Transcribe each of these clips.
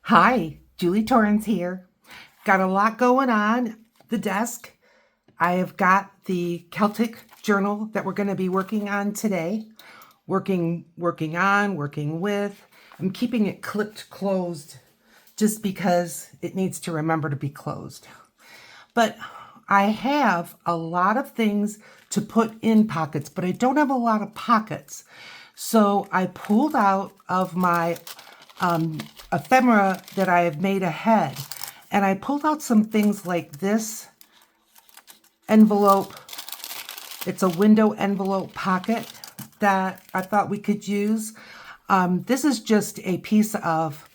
Hi, Julie Torrance here. Got a lot going on the desk. I have got the Celtic journal that we're going to be working on today. Working with. I'm keeping it clipped closed just because it needs to remember to be closed. But I have a lot of things to put in pockets, but I don't have a lot of pockets. So I pulled out of my ephemera that I have made ahead, and I pulled out some things like this envelope. It's a window envelope pocket that I thought we could use. This is just a piece of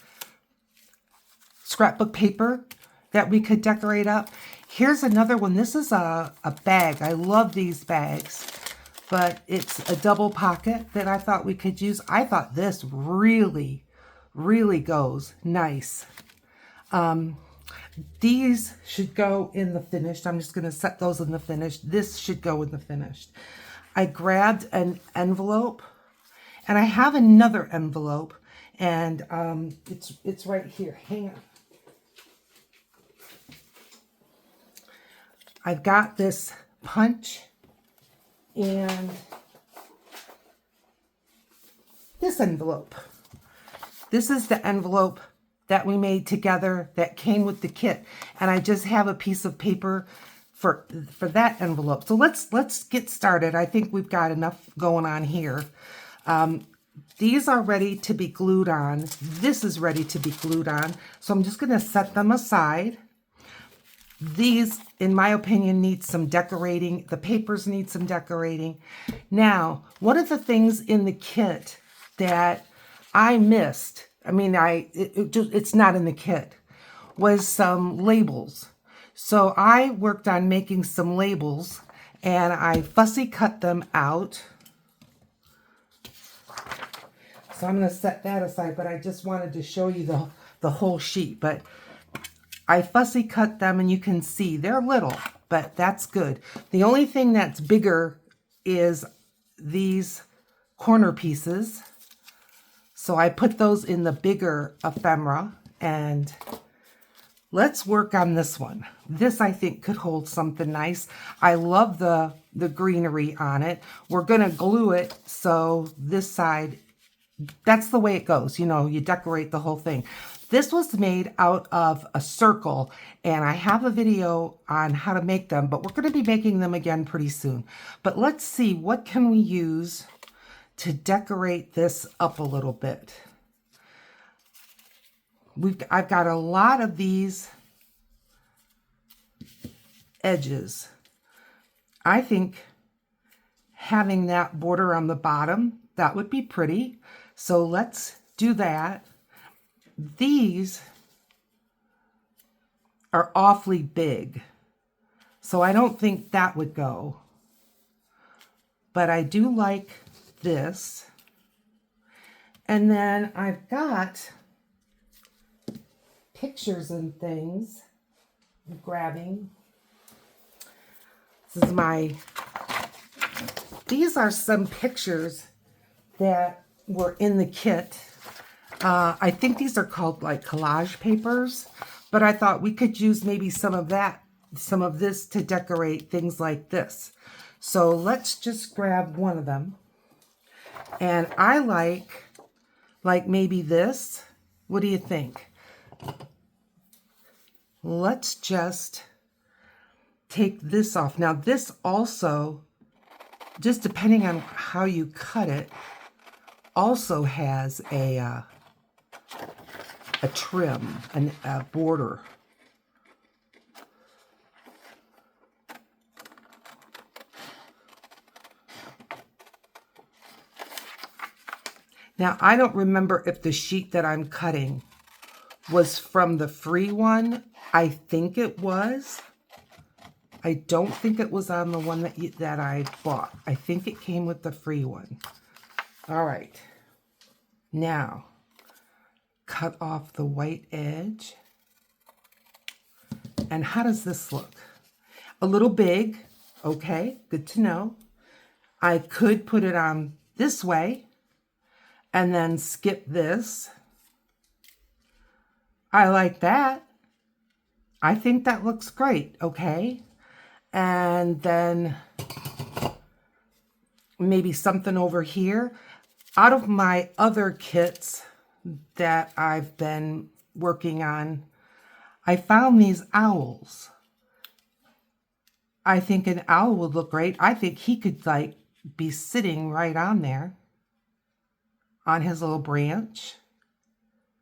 scrapbook paper that we could decorate up. Here's another one. This is a bag. I love these bags, but it's a double pocket that I thought we could use. I thought this really goes nice. These should go in the finished. I'm just going to set those in the finished. This should go in the finished. I grabbed an envelope, and I have another envelope, and it's right here. Hang on. I've got this punch and this envelope. This is the envelope that we made together that came with the kit, and I just have a piece of paper for that envelope. So let's get started. I think we've got enough going on here. These are ready to be glued on. This is ready to be glued on. So I'm just going to set them aside. These, in my opinion, need some decorating. The papers need some decorating. Now, one of the things in the kit that I missed, I mean, it's not in the kit, was some labels. So I worked on making some labels, and I fussy cut them out. So I'm going to set that aside, but I just wanted to show you the whole sheet. But I fussy cut them, and you can see they're little, but that's good. The only thing that's bigger is these corner pieces. So I put those in the bigger ephemera, and let's work on this one. This, I think, could hold something nice. I love the greenery on it. We're going to glue it, so this side, that's the way it goes. You know, you decorate the whole thing. This was made out of a circle, and I have a video on how to make them, but we're going to be making them again pretty soon. But let's see, what can we use to decorate this up a little bit? I've got a lot of these edges. I think having that border on the bottom, that would be pretty. So let's do that. These are awfully big, so I don't think that would go. But I do like this. And then I've got pictures and things. I'm grabbing. These are some pictures that were in the kit. I think these are called like collage papers, but I thought we could use maybe some of this to decorate things like this. So let's just grab one of them. And I like maybe this. What do you think? Let's just take this off. Now this also, just depending on how you cut it, also has a trim, a border. Now, I don't remember if the sheet that I'm cutting was from the free one. I think it was. I don't think it was on the one that I bought. I think it came with the free one. All right. Now, cut off the white edge. And how does this look? A little big. Okay, good to know. I could put it on this way and then skip this. I like that. I think that looks great, okay? And then maybe something over here. Out of my other kits that I've been working on, I found these owls. I think an owl would look great. I think he could like be sitting right on there on his little branch.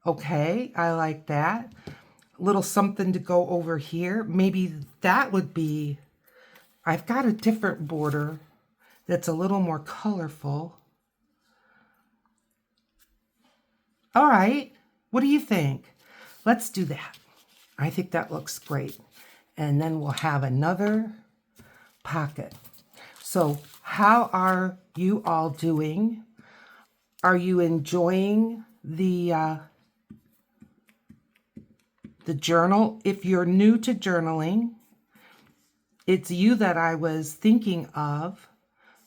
Okay, I like that. A little something to go over here. Maybe that would be, I've got a different border that's a little more colorful. All right, what do you think? Let's do that. I think that looks great. And then we'll have another pocket. So how are you all doing? Are you enjoying the journal? If you're new to journaling, it's you that I was thinking of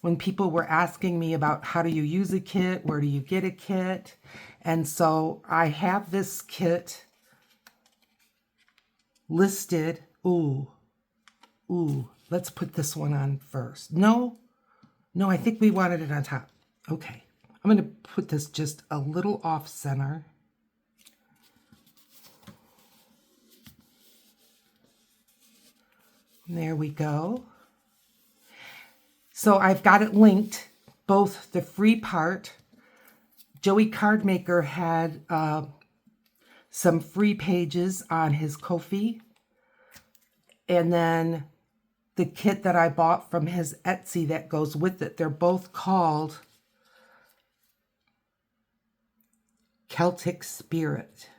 when people were asking me about how do you use a kit, where do you get a kit? And so I have this kit listed. Ooh, let's put this one on first. No, I think we wanted it on top. Okay, I'm gonna put this just a little off center. There we go. So I've got it linked, both the free part. Joey CARDMAKER had some free pages on his Ko-fi. And then the kit that I bought from his Etsy that goes with it. They're both called Celtic Spirit.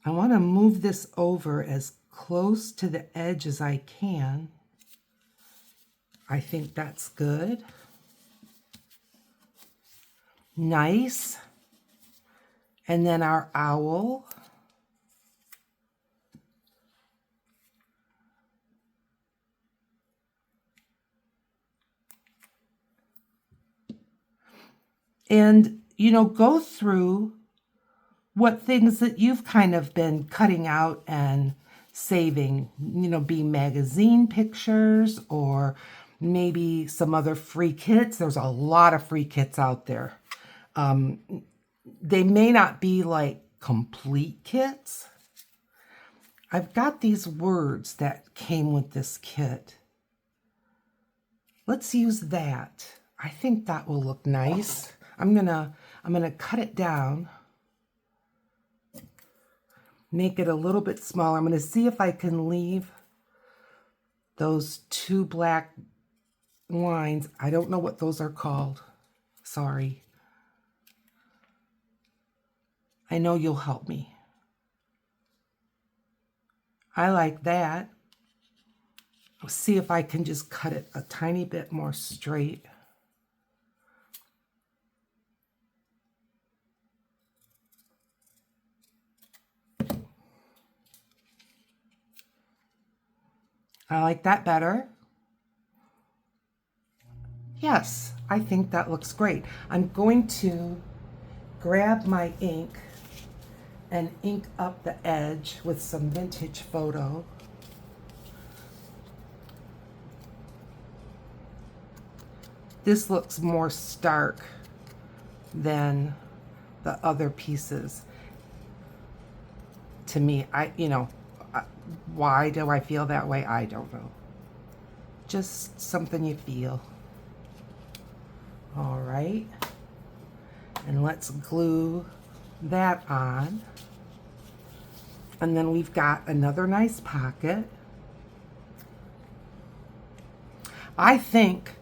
I want to move this over as close to the edge as I can. I think that's good. Nice. And then our owl. And, you know, go through what things that you've kind of been cutting out and saving, you know, be magazine pictures or maybe some other free kits. There's a lot of free kits out there. They may not be like complete kits. I've got these words that came with this kit. Let's use that. I think that will look nice. I'm gonna cut it down, make it a little bit smaller. I'm gonna see if I can leave those two black lines. I don't know what those are called. Sorry. I know you'll help me. I like that. I'll see if I can just cut it a tiny bit more straight. I like that better. Yes, I think that looks great. I'm going to grab my ink and ink up the edge with some vintage photo. This looks more stark than the other pieces. To me, why do I feel that way? I don't know. Just something you feel. All right. And let's glue that on. And then we've got another nice pocket. I think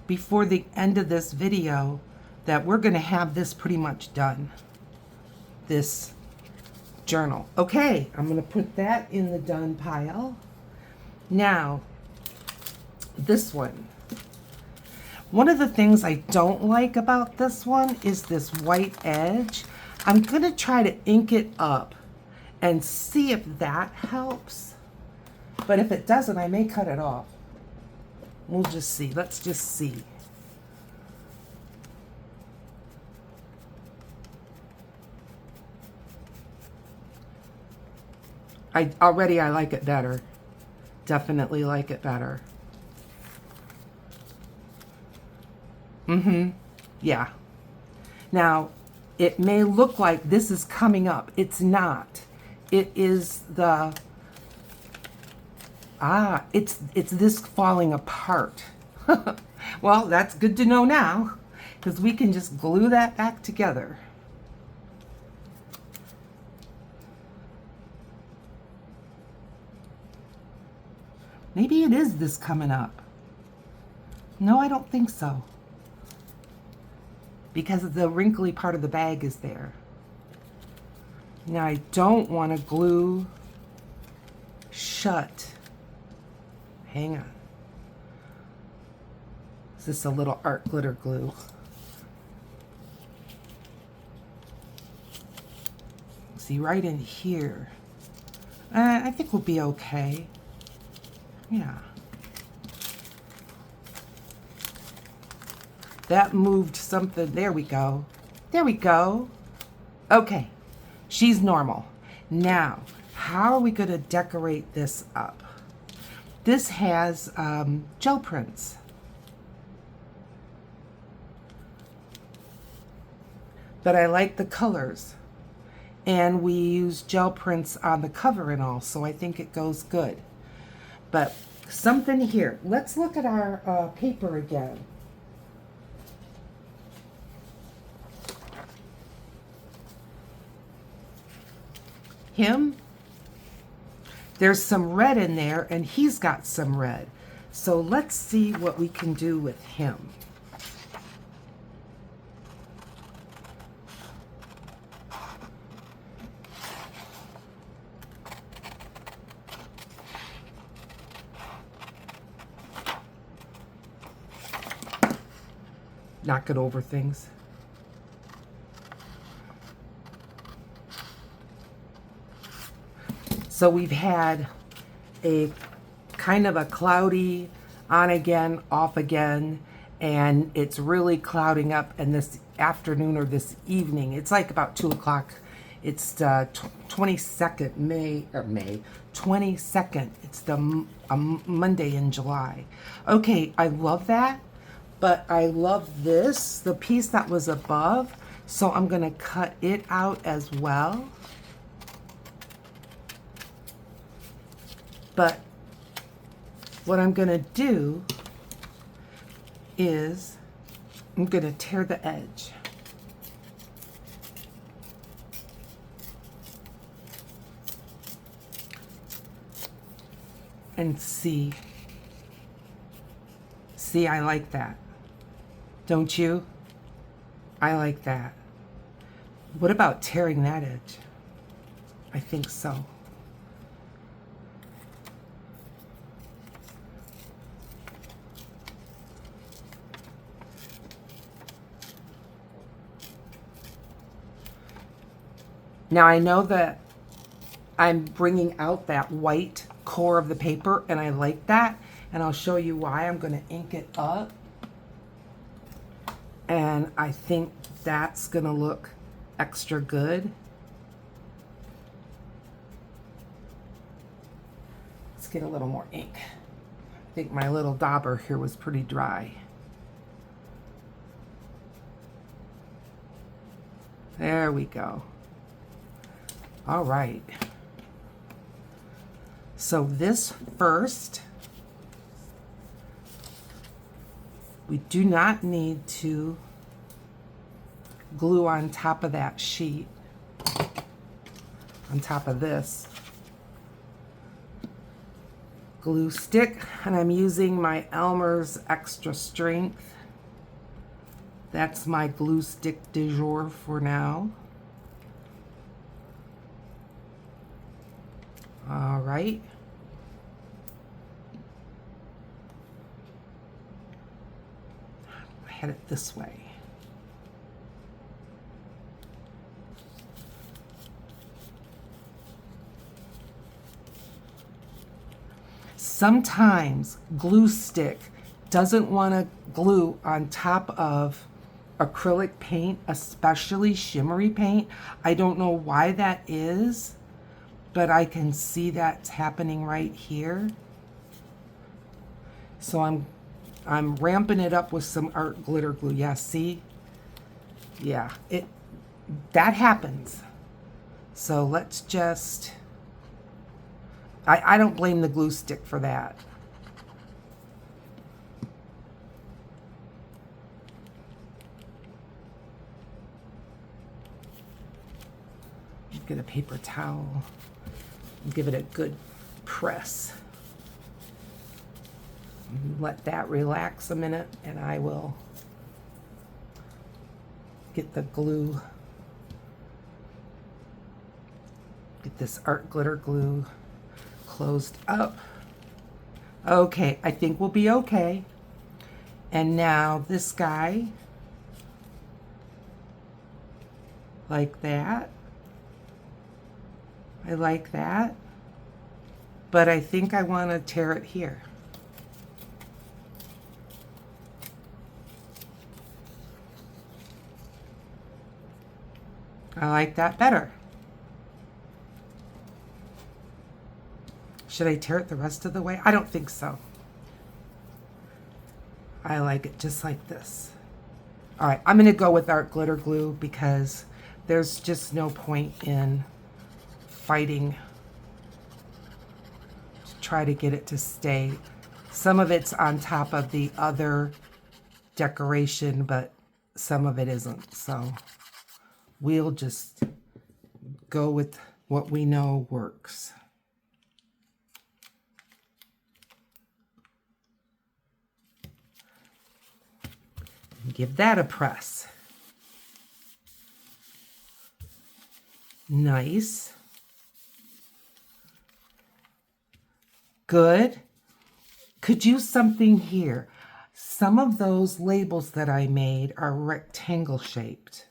before the end of this video that we're going to have this pretty much done. This journal. Okay, I'm going to put that in the done pile. Now, this one. One of the things I don't like about this one is this white edge. I'm going to try to ink it up and see if that helps. But if it doesn't, I may cut it off. We'll just see. Let's just see. I like it better. Definitely like it better. Yeah. Now, it may look like this is coming up. It's not. It is the, it's this falling apart. Well, that's good to know now, because we can just glue that back together. Maybe it is this coming up. No, I don't think so, because the wrinkly part of the bag is there. Now I don't want to glue shut. Hang on. Is this a little art glitter glue? See, right in here. I think we'll be okay. Yeah. That moved something. There we go. There we go. Okay. She's normal. Now, how are we going to decorate this up? This has gel prints. But I like the colors. And we use gel prints on the cover and all, so I think it goes good. But something here. Let's look at our paper again. Him, there's some red in there, and he's got some red. So let's see what we can do with him. Knock it over things. So we've had a kind of a cloudy on again, off again, and it's really clouding up. And this afternoon or this evening, it's like about 2 o'clock. It's 22nd May. 22nd. It's the Monday in July. Okay, I love that, but I love this, the piece that was above. So I'm gonna cut it out as well. But what I'm going to do is I'm going to tear the edge. And see. See, I like that. Don't you? I like that. What about tearing that edge? I think so. Now I know that I'm bringing out that white core of the paper, and I like that, and I'll show you why. I'm going to ink it up, and I think that's going to look extra good. Let's get a little more ink. I think my little dauber here was pretty dry. There we go. All right. So this first, we do not need to glue on top of that sheet, on top of this glue stick, and I'm using my Elmer's Extra Strength. That's my glue stick du jour for now. All right. Head it this way. Sometimes glue stick doesn't want to glue on top of acrylic paint, especially shimmery paint. I don't know why that is, but I can see that's happening right here. So I'm ramping it up with some art glitter glue. Yeah, see? Yeah, that happens. So let's just, I don't blame the glue stick for that. Get a paper towel and give it a good press. Let that relax a minute, and I will get the glue, get this art glitter glue closed up. Okay, I think we'll be okay. And now this guy, like that. I like that, but I think I want to tear it here. I like that better. Should I tear it the rest of the way? I don't think so. I like it just like this. All right, I'm going to go with art glitter glue because there's just no point in fighting to try to get it to stay. Some of it's on top of the other decoration, but some of it isn't. So we'll just go with what we know works. Give that a press. Nice. Good. Could use something here. Some of those labels that I made are rectangle shaped.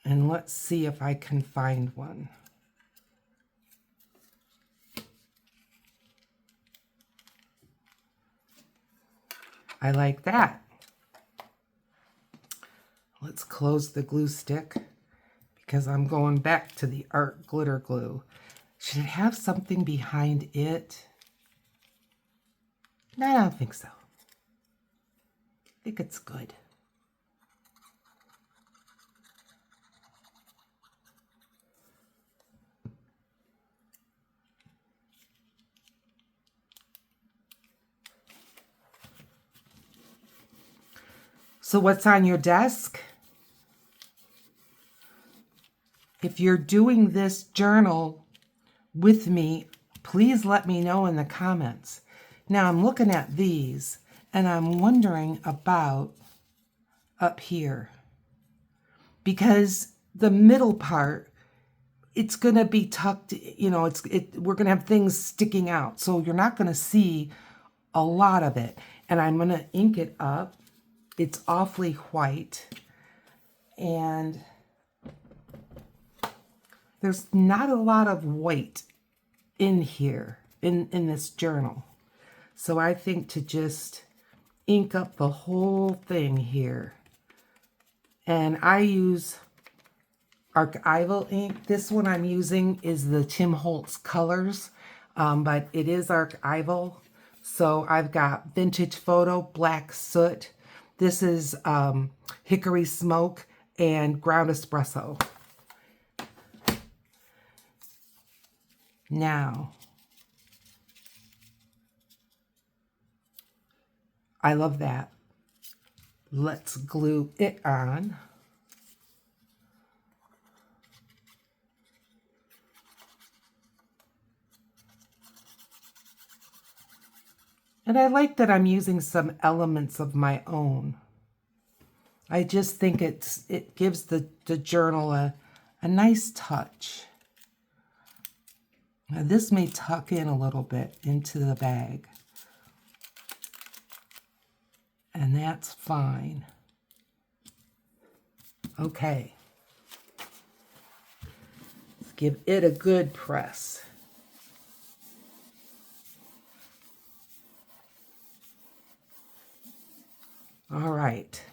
And let's see if I can find one. I like that. Let's close the glue stick because I'm going back to the art glitter glue. Should it have something behind it? No, I don't think so. I think it's good. So what's on your desk? If you're doing this journal with me, please let me know in the comments. Now I'm looking at these and I'm wondering about up here, because the middle part, it's going to be tucked, you know, we're going to have things sticking out. So you're not going to see a lot of it. And I'm going to ink it up. It's awfully white. And there's not a lot of white in here, in this journal. So I think to just ink up the whole thing here. And I use archival ink. This one I'm using is the Tim Holtz Colors, but it is archival. So I've got Vintage Photo, Black Soot. This is Hickory Smoke and Ground Espresso. Now, I love that. Let's glue it on. And I like that I'm using some elements of my own. I just think it gives the journal a nice touch. Now this may tuck in a little bit into the bag. And that's fine. Okay. Let's give it a good press. All right.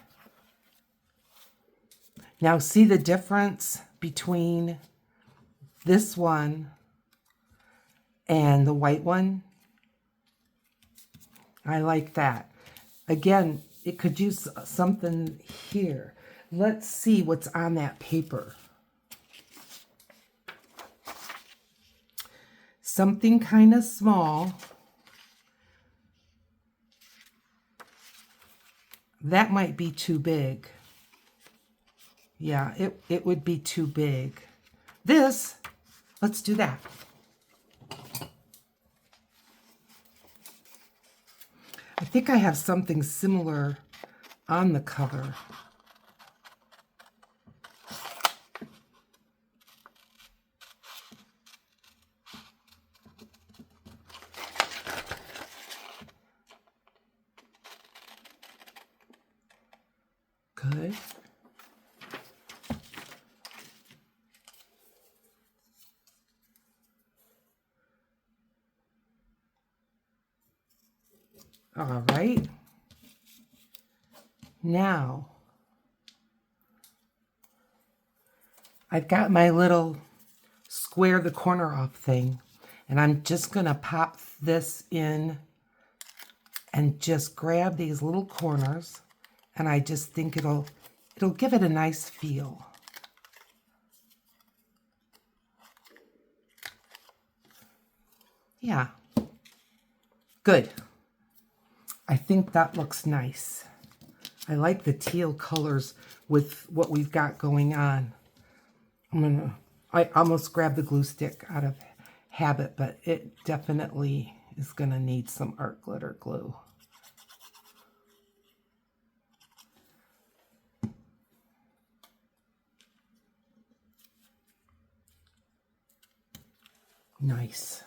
Now see the difference between this one And the white one, I like that. Again, it could use something here. Let's see what's on that paper. Something kind of small. That might be too big. Yeah, it would be too big. This, let's do that. I think I have something similar on the cover. Good. All right. Now, I've got my little square the corner off thing, and I'm just going to pop this in and just grab these little corners, and I just think it'll give it a nice feel. Yeah. Good. I think that looks nice. I like the teal colors with what we've got going on. I almost grabbed the glue stick out of habit, but it definitely is going to need some art glitter glue. Nice.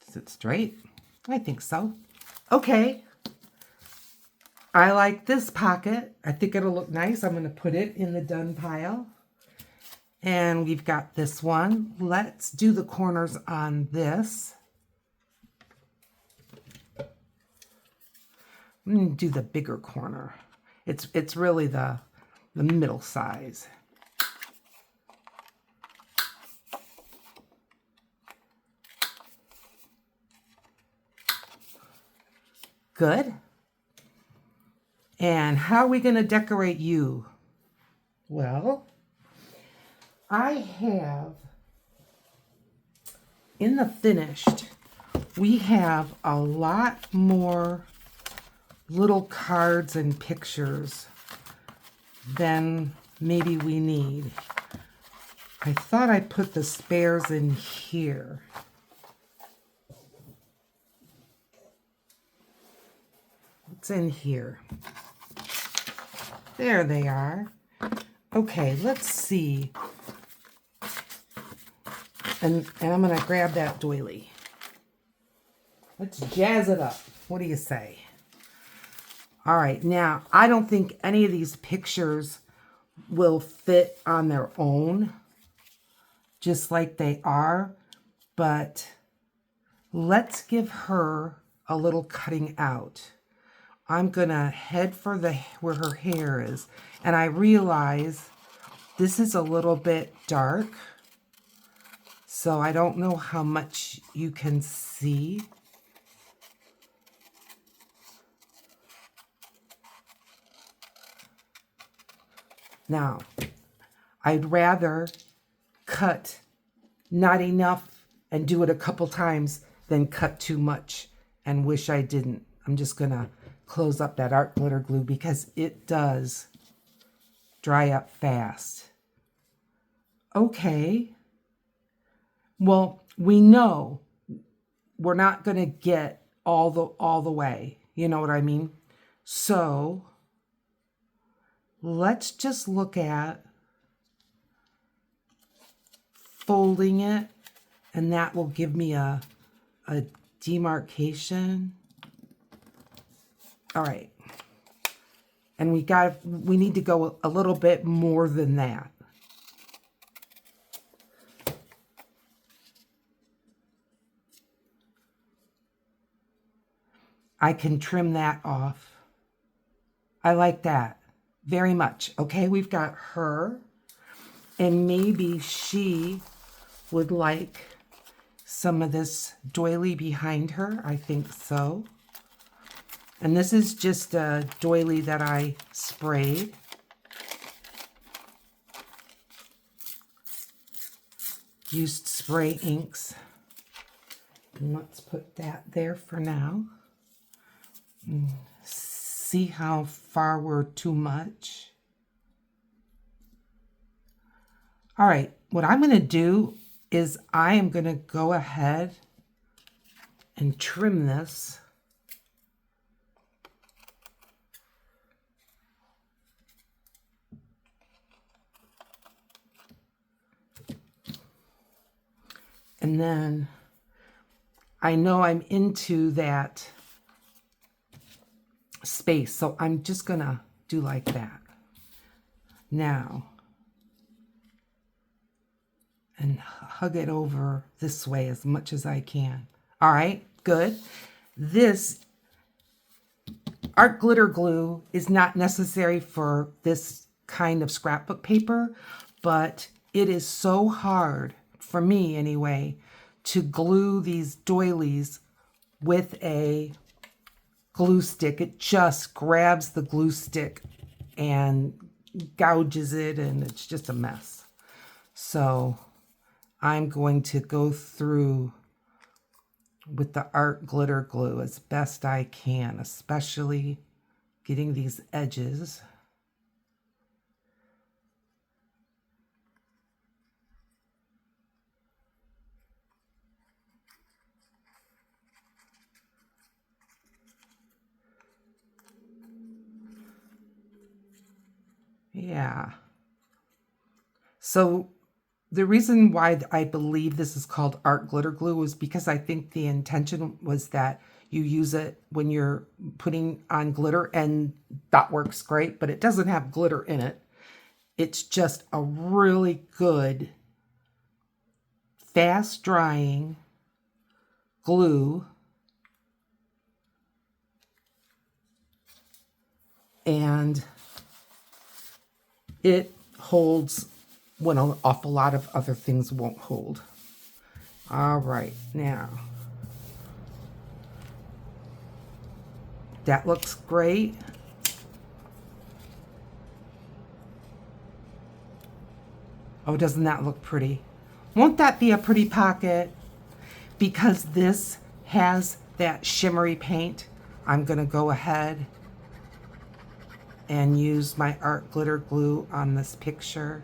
Is it straight? I think so. Okay. I like this pocket. I think it'll look nice. I'm going to put it in the done pile. And we've got this one. Let's do the corners on this. I'm going to do the bigger corner. It's really the middle size. Good. And how are we going to decorate you? Well, I have, in the finished, we have a lot more little cards and pictures than maybe we need. I thought I put the spares in here. What's in here? There they are. Okay, let's see. And I'm going to grab that doily. Let's jazz it up. What do you say? All right, now, I don't think any of these pictures will fit on their own, just like they are, but let's give her a little cutting out. I'm gonna head for where her hair is, and I realize this is a little bit dark, so I don't know how much you can see. Now, I'd rather cut not enough and do it a couple times than cut too much and wish I didn't. I'm just gonna close up that art glitter glue because it does dry up fast. Okay. Well, we know we're not going to get all the way. You know what I mean? So let's just look at folding it, and that will give me a demarcation. All right. And we need to go a little bit more than that. I can trim that off. I like that. very much. Okay, we've got her, and maybe she would like some of this doily behind her. I think so. And this is just a doily that I sprayed. Used spray inks. And let's put that there for now. See how far we're too much. All right, what I'm going to do is I am going to go ahead and trim this. And then I know I'm into that space, so I'm just going to do like that. Now, and hug it over this way as much as I can. All right, good. This art glitter glue is not necessary for this kind of scrapbook paper, but it is so hard, for me anyway, to glue these doilies with a glue stick. It just grabs the glue stick and gouges it, and it's just a mess. So I'm going to go through with the art glitter glue as best I can, especially getting these edges. Yeah. So the reason why I believe this is called art glitter glue is because I think the intention was that you use it when you're putting on glitter, and that works great, but it doesn't have glitter in it. It's just a really good, fast drying glue. And it holds when an awful lot of other things won't hold. All right, now that looks great. Oh, doesn't that look pretty? Won't that be a pretty pocket? Because this has that shimmery paint, I'm gonna go ahead and use my art glitter glue on this picture.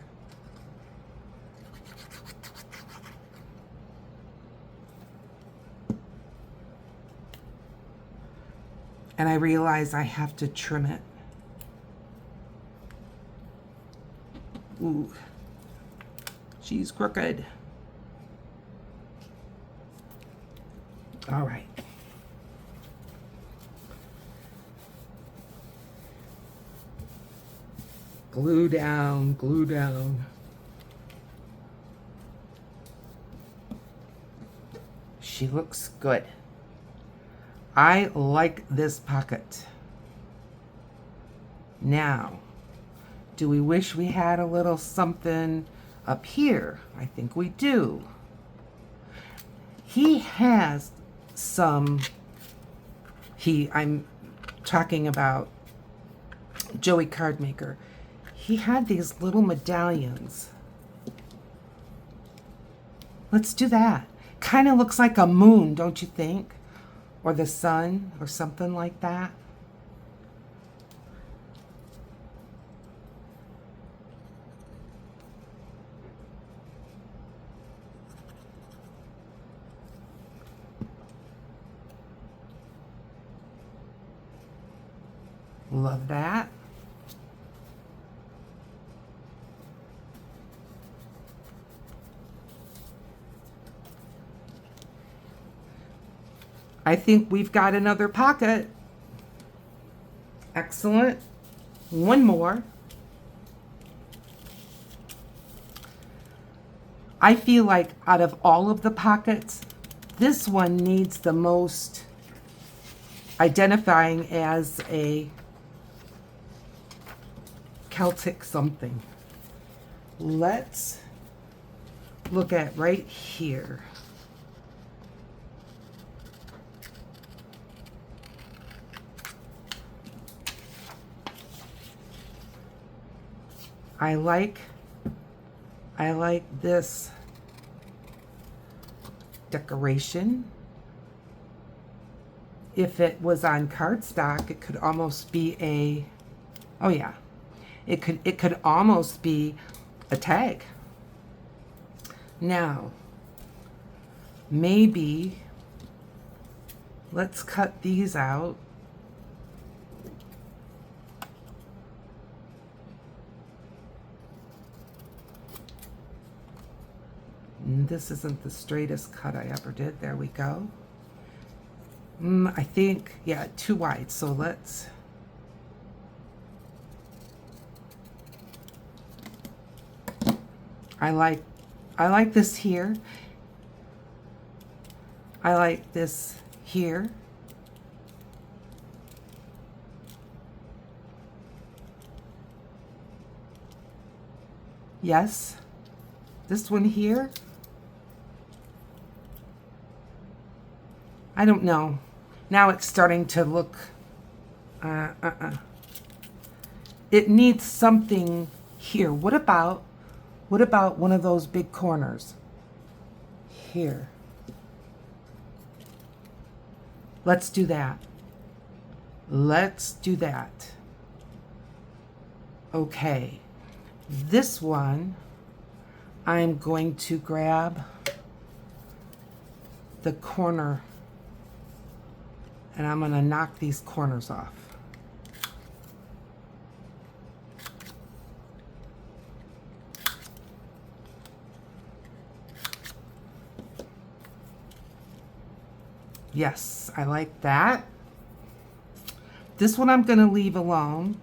And I realize I have to trim it. Ooh, she's crooked. All right. Glue down, glue down. She looks good. I like this pocket. Now, do we wish we had a little something up here? I think we do. He has some, I'm talking about Joey CARDMAKER. He had these little medallions. Let's do that. Kind of looks like a moon, don't you think? Or the sun, or something like that. Love that. I think we've got another pocket. Excellent. One more. I feel like out of all of the pockets, this one needs the most identifying as a Celtic something. Let's look at right here. I like this decoration. If it was on cardstock, it could almost be a, oh yeah, it could almost be a tag. Now, maybe let's cut these out. This isn't the straightest cut I ever did. There we go. I think, yeah, too wide. So let's, I like this here. I like this here. Yes. This one here. I don't know. Now it's starting to look, It needs something here. What about one of those big corners? Here. Let's do that. Let's do that. Okay. This one, I'm going to grab the corner and I'm going to knock these corners off. Yes, I like that. This one I'm going to leave alone.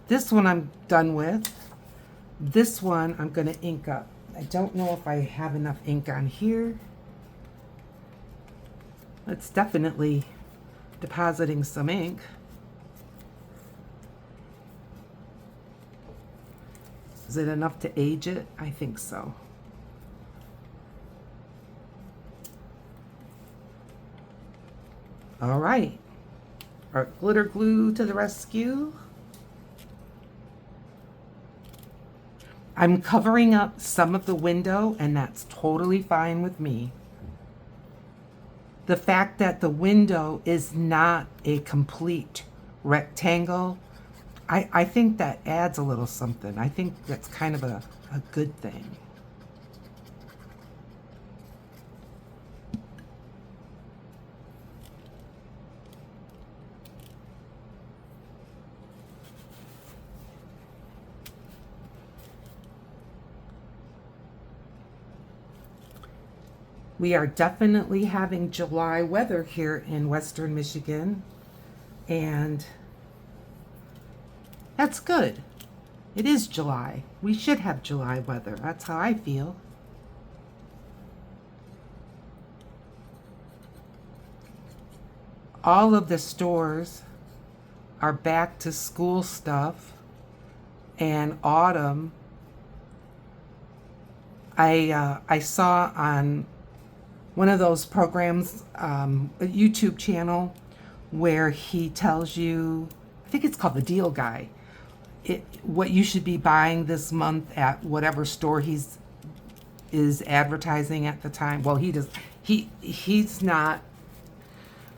This one I'm done with. This one I'm going to ink up. I don't know if I have enough ink on here. It's definitely depositing some ink. Is it enough to age it? I think so. All right. Our glitter glue to the rescue. I'm covering up some of the window, and that's totally fine with me. The fact that the window is not a complete rectangle, I think that adds a little something. I think that's kind of a good thing. We are definitely having July weather here in Western Michigan, and that's good. It is July. We should have July weather. That's how I feel. All of the stores are back to school stuff, and autumn. I saw on one of those programs, a YouTube channel, where he tells you, I think it's called The Deal Guy, what you should be buying this month at whatever store is advertising at the time. Well, he's not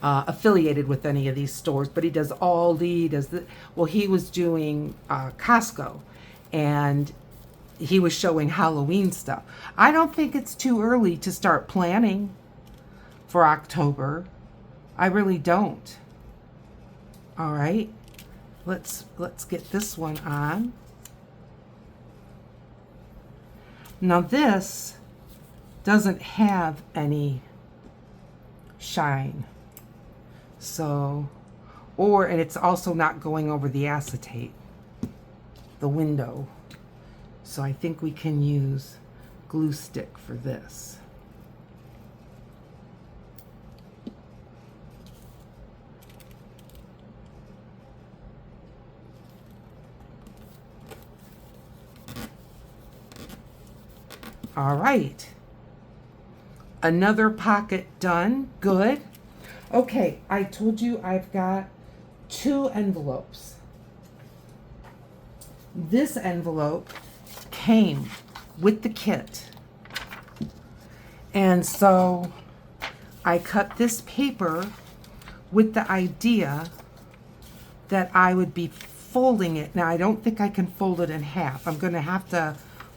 affiliated with any of these stores, but he does Aldi, he was doing Costco, and he was showing Halloween stuff. I don't think it's too early to start planning for October. I really don't. All right, let's get this one on. Now this doesn't have any shine, so, and it's also not going over the acetate, the window. So I think we can use glue stick for this. All right. Another pocket done. Good. Okay, I told you I've got 2 envelopes. This envelope came with the kit. And so I cut this paper with the idea that I would be folding it. Now, I don't think I can fold it in half. I'm going to have to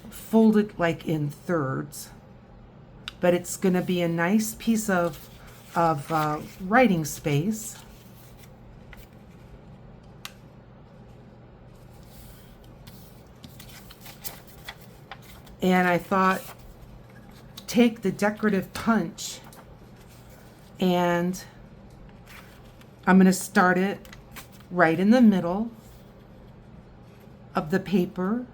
fold it like in thirds. But it's going to be a nice piece of writing space. And I thought, take the decorative punch and I'm going to start it right in the middle of the paper.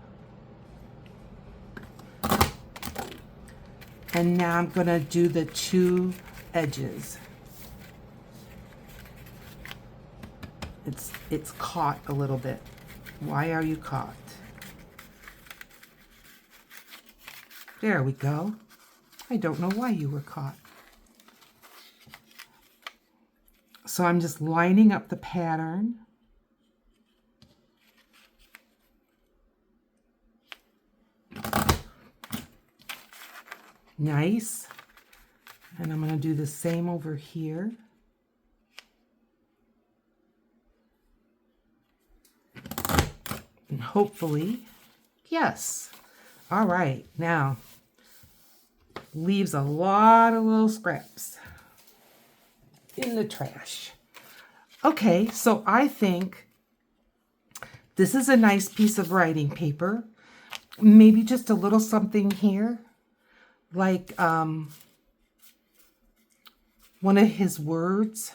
And now I'm going to do the 2 edges. It's caught a little bit. Why are you caught? There we go. I don't know why you were caught. So I'm just lining up the pattern. Nice. And I'm going to do the same over here. And hopefully, yes. All right, now, leaves a lot of little scraps in the trash. Okay, so I think this is a nice piece of writing paper. Maybe just a little something here, like one of his words.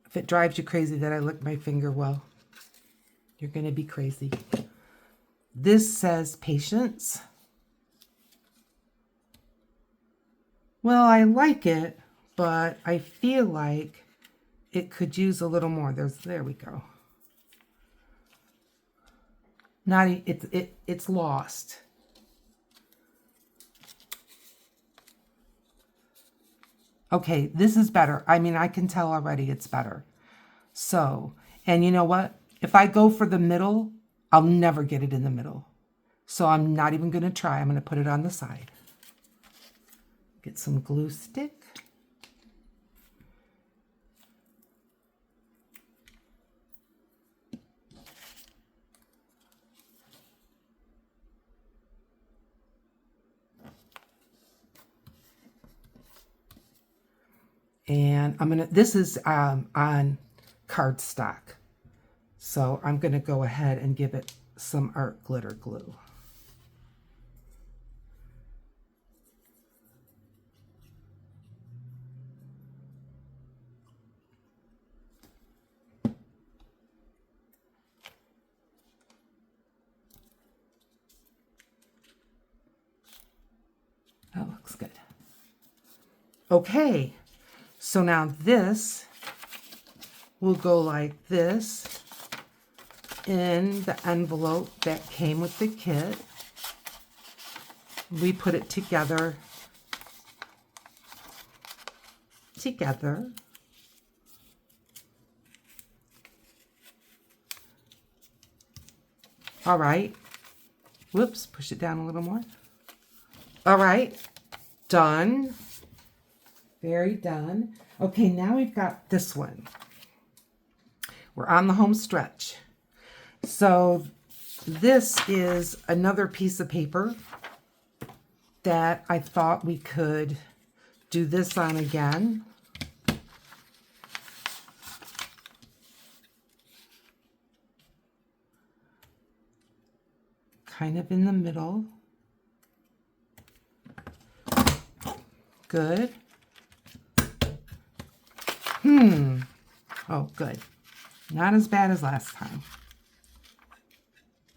If it drives you crazy that I lick my finger, well, you're going to be crazy. This says patience. Well, I like it, but I feel like it could use a little more. There we go. It's lost. Okay, this is better. I mean, I can tell already it's better. So, and you know what? If I go for the middle, I'll never get it in the middle. So I'm not even going to try. I'm going to put it on the side. Get some glue stick. And this is on cardstock. So I'm going to go ahead and give it some art glitter glue. That looks good. Okay, so now this will go like this in the envelope that came with the kit. We put it together. All right. Whoops, push it down a little more. All right, done. Very done. Okay, now we've got this one. We're on the home stretch. So this is another piece of paper that I thought we could do this on again. Kind of in the middle. Good. Oh, good. Not as bad as last time.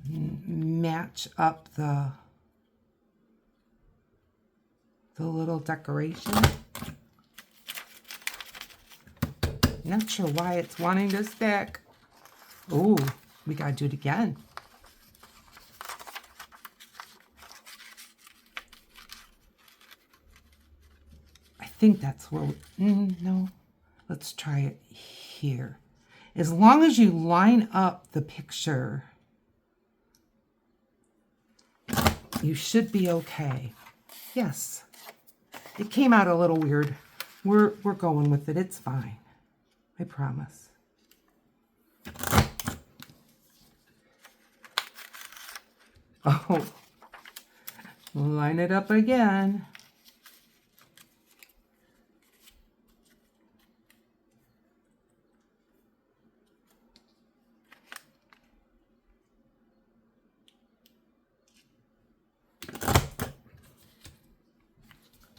Match up the little decoration. Not sure why it's wanting to stick. Oh, we gotta do it again. think that's where no. Let's try it here. As long as you line up the picture, you should be okay. Yes. It came out a little weird. We're going with it. It's fine. I promise. Oh. Line it up again.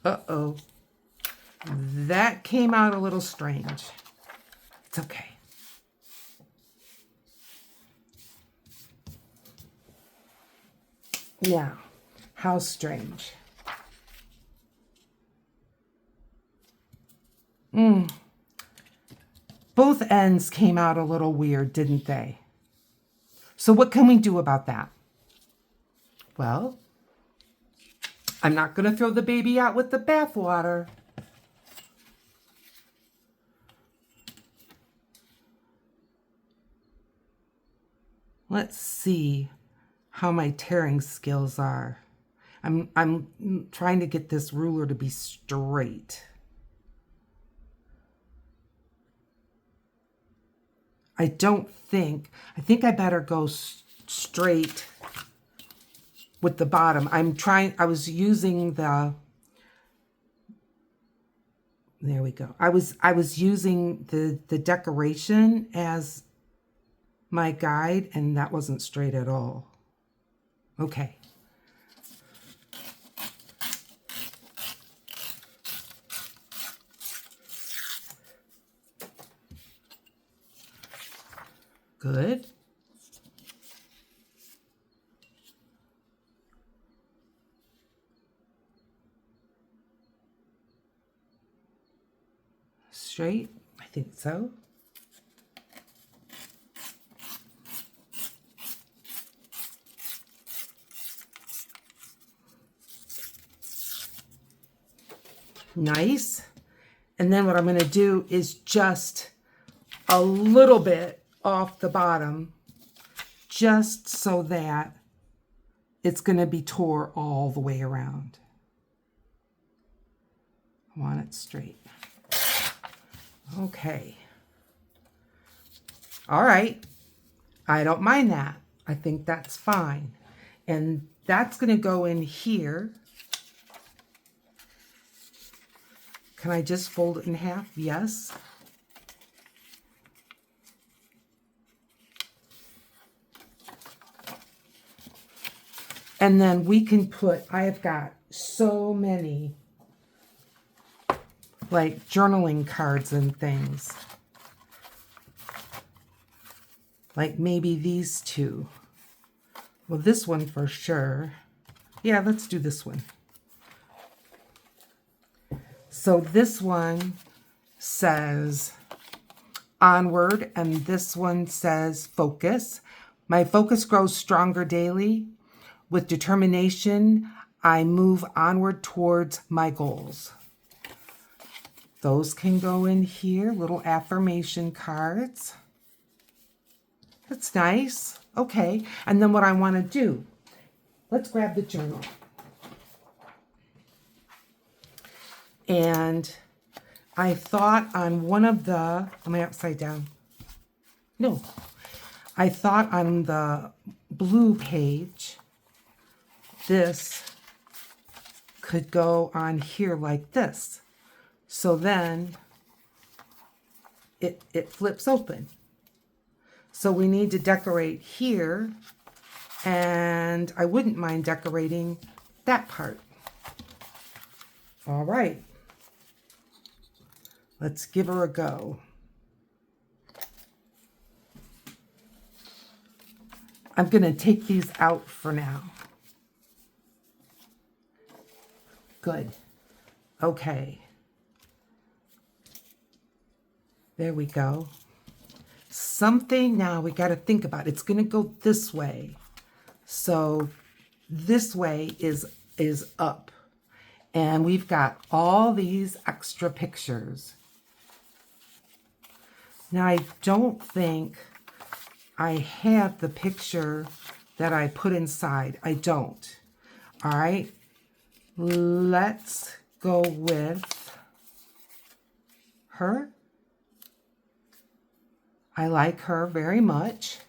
Uh-oh. That came out a little strange. It's okay. Now, how strange. Both ends came out a little weird, didn't they? So what can we do about that? Well, I'm not going to throw the baby out with the bathwater. Let's see how my tearing skills are. I'm trying to get this ruler to be straight. I think I better go straight with the bottom. I was using the, there we go. I was using the decoration as my guide, and that wasn't straight at all. Okay. Good. Straight? I think so. Nice. And then what I'm going to do is just a little bit off the bottom, just so that it's going to be tore all the way around. I want it straight. Okay. All right. I don't mind that. I think that's fine. And that's going to go in here. Can I just fold it in half? Yes. And then we can put, I have got so many like journaling cards and things. Like maybe these two. Well, this one for sure. Yeah, let's do this one. So this one says onward, and this one says focus. My focus grows stronger daily. With determination, I move onward towards my goals. Those can go in here, little affirmation cards. That's nice. Okay, and then what I want to do, let's grab the journal. And I thought on one of the, am I upside down? No. I thought on the blue page, this could go on here like this. So then it flips open. So we need to decorate here, and I wouldn't mind decorating that part. All right. Let's give her a go. I'm going to take these out for now. Good. Okay. There we go. Something now we got to think about. It's going to go this way. So this way is up. And we've got all these extra pictures. Now, I don't think I have the picture that I put inside. I don't. All right. Let's go with her. I like her very much.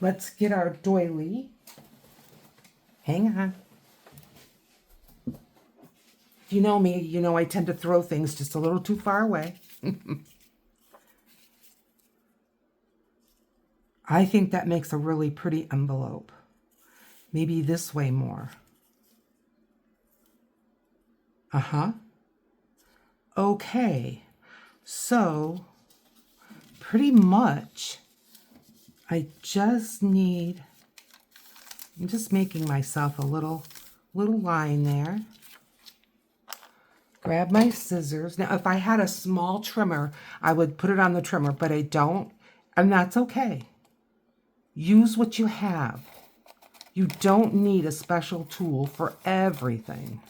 Let's get our doily. Hang on. If you know me, you know I tend to throw things just a little too far away. I think that makes a really pretty envelope. Maybe this way more. Uh-huh. Okay. So, pretty much, I just need, I'm just making myself a little line there. Grab my scissors. Now, if I had a small trimmer, I would put it on the trimmer, but I don't, and that's okay. Use what you have. You don't need a special tool for everything.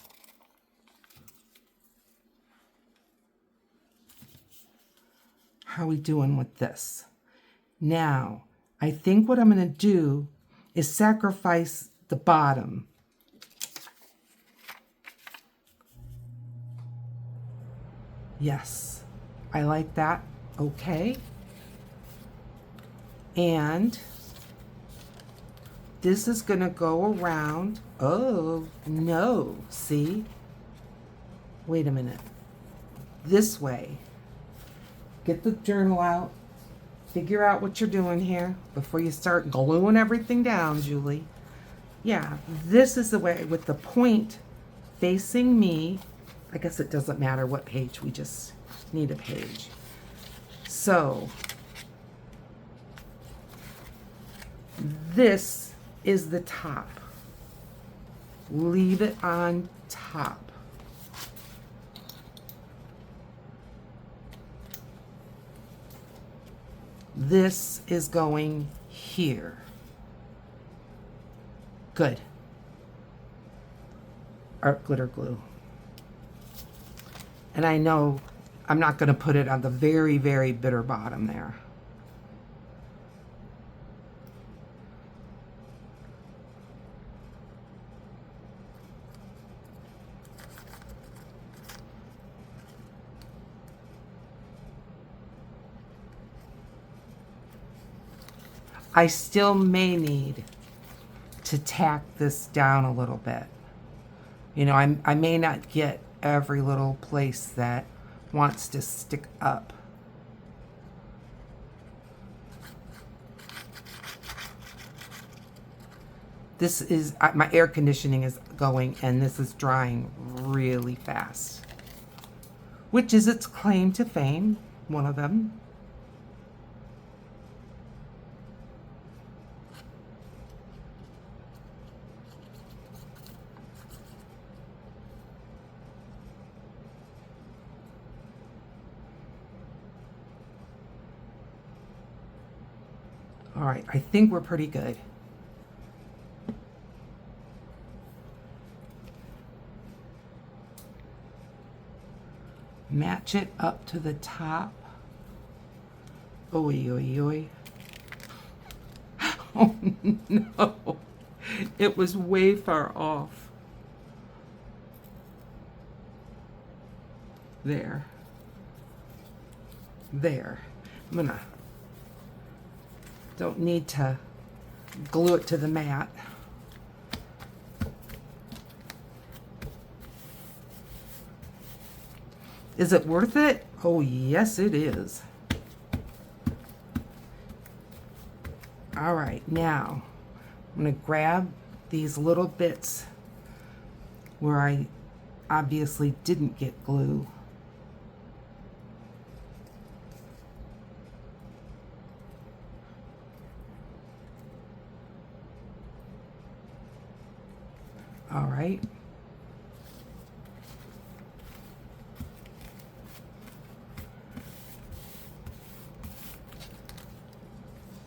How are we doing with this? Now, I think what I'm going to do is sacrifice the bottom. Yes, I like that. Okay. And this is going to go around. Oh, no. See? Wait a minute. This way. Get the journal out. Figure out what you're doing here before you start gluing everything down, Julie. Yeah, this is the way with the point facing me. I guess it doesn't matter what page. We just need a page. So this is the top. Leave it on top. This is going here. Good. Art glitter glue. And I know I'm not going to put it on the very, very bitter bottom there. I still may need to tack this down a little bit. You know, I may not get every little place that wants to stick up. This is, my air conditioning is going and this is drying really fast. Which is its claim to fame, one of them. All right, I think we're pretty good. Match it up to the top. Oy, oy, oy. Oh no, it was way far off. There. There. I'm gonna, don't need to glue it to the mat. Is it worth it? Oh, yes, it is. All right, now I'm going to grab these little bits where I obviously didn't get glue. All right.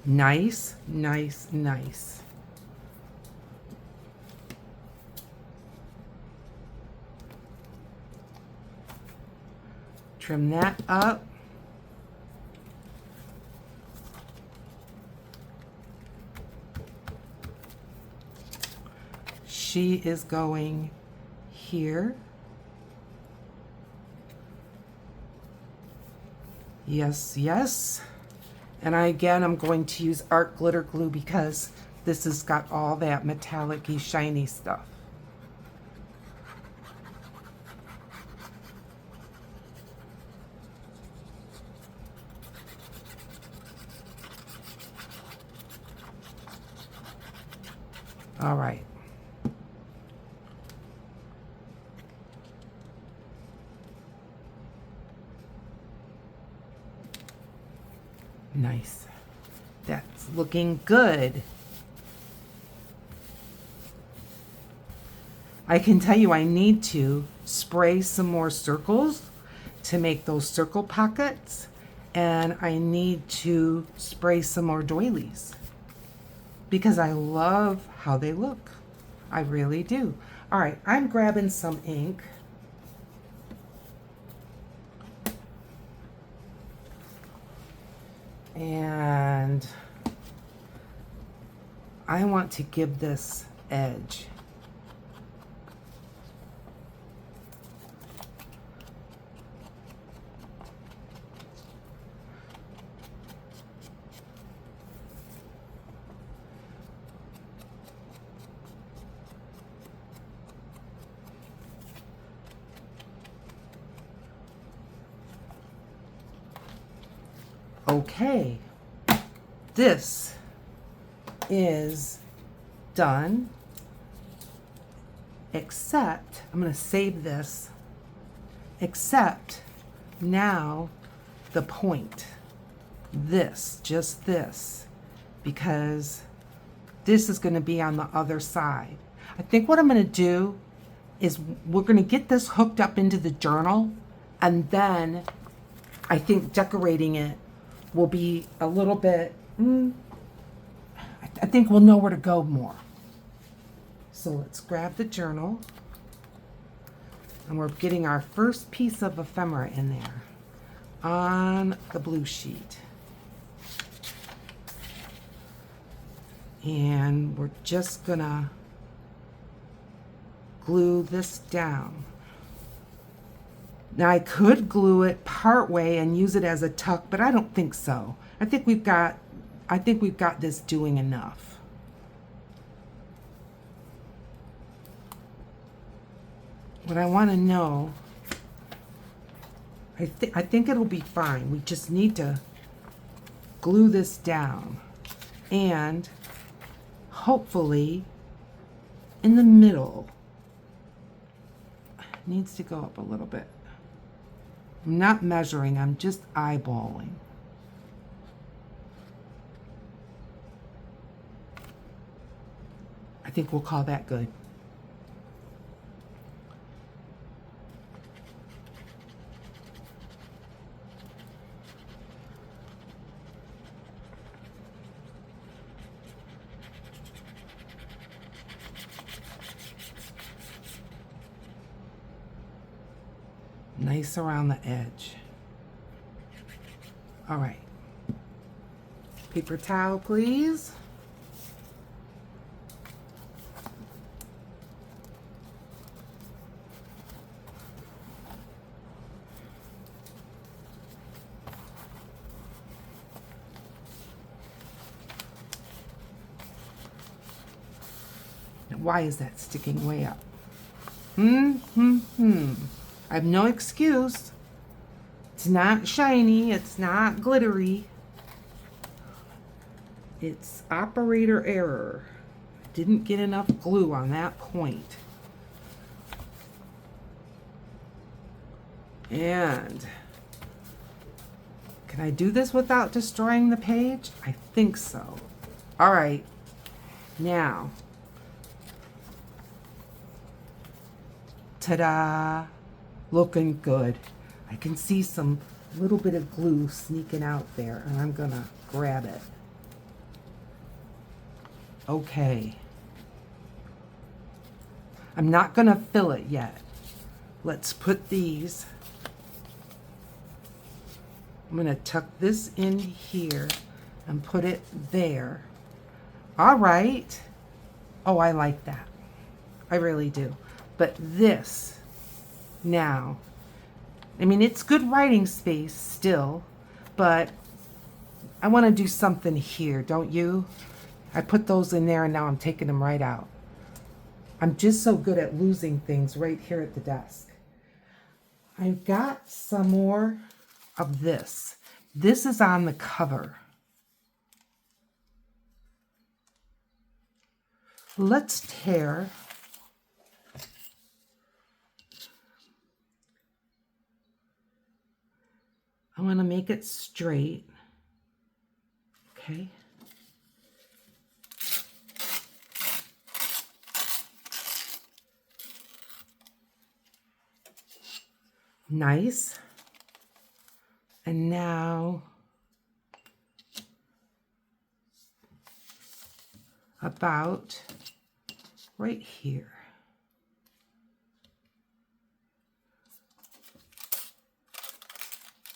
Nice, nice, nice. Trim that up. She is going here. Yes, yes. And I'm going to use art glitter glue because this has got all that metallic-y, shiny stuff. All right. Nice. That's looking good. I can tell you I need to spray some more circles to make those circle pockets, and I need to spray some more doilies because I love how they look. I really do. All right, I'm grabbing some ink. And I want to give this edge. Okay, this is done, except, I'm going to save this, except now the point, this, just this, because this is going to be on the other side. I think what I'm going to do is we're going to get this hooked up into the journal, and then I think decorating it will be a little bit, I think we'll know where to go more. So let's grab the journal, and we're getting our first piece of ephemera in there on the blue sheet. And we're just gonna glue this down. Now I could glue it part way and use it as a tuck, but I don't think so. I think we've got this doing enough. What I want to know, I think it'll be fine. We just need to glue this down, and hopefully in the middle it needs to go up a little bit. I'm not measuring, I'm just eyeballing. I think we'll call that good. Nice around the edge. All right. Paper towel, please. Now, why is that sticking way up? I have no excuse. It's not shiny, it's not glittery. It's operator error. Didn't get enough glue on that point. And can I do this without destroying the page? I think so. All right, now, ta-da! Looking good. I can see some little bit of glue sneaking out there, and I'm gonna grab it. Okay. I'm not gonna fill it yet. Let's put these I'm going to tuck this in here and put it there. All right. Oh, I like that. I really do. But this, now, I mean, it's good writing space still, but I want to do something here, don't you? I put those in there and now I'm taking them right out. I'm just so good at losing things right here at the desk. I've got some more of this. This is on the cover. Let's tear. I want to make it straight. Okay. Nice. And now about right here.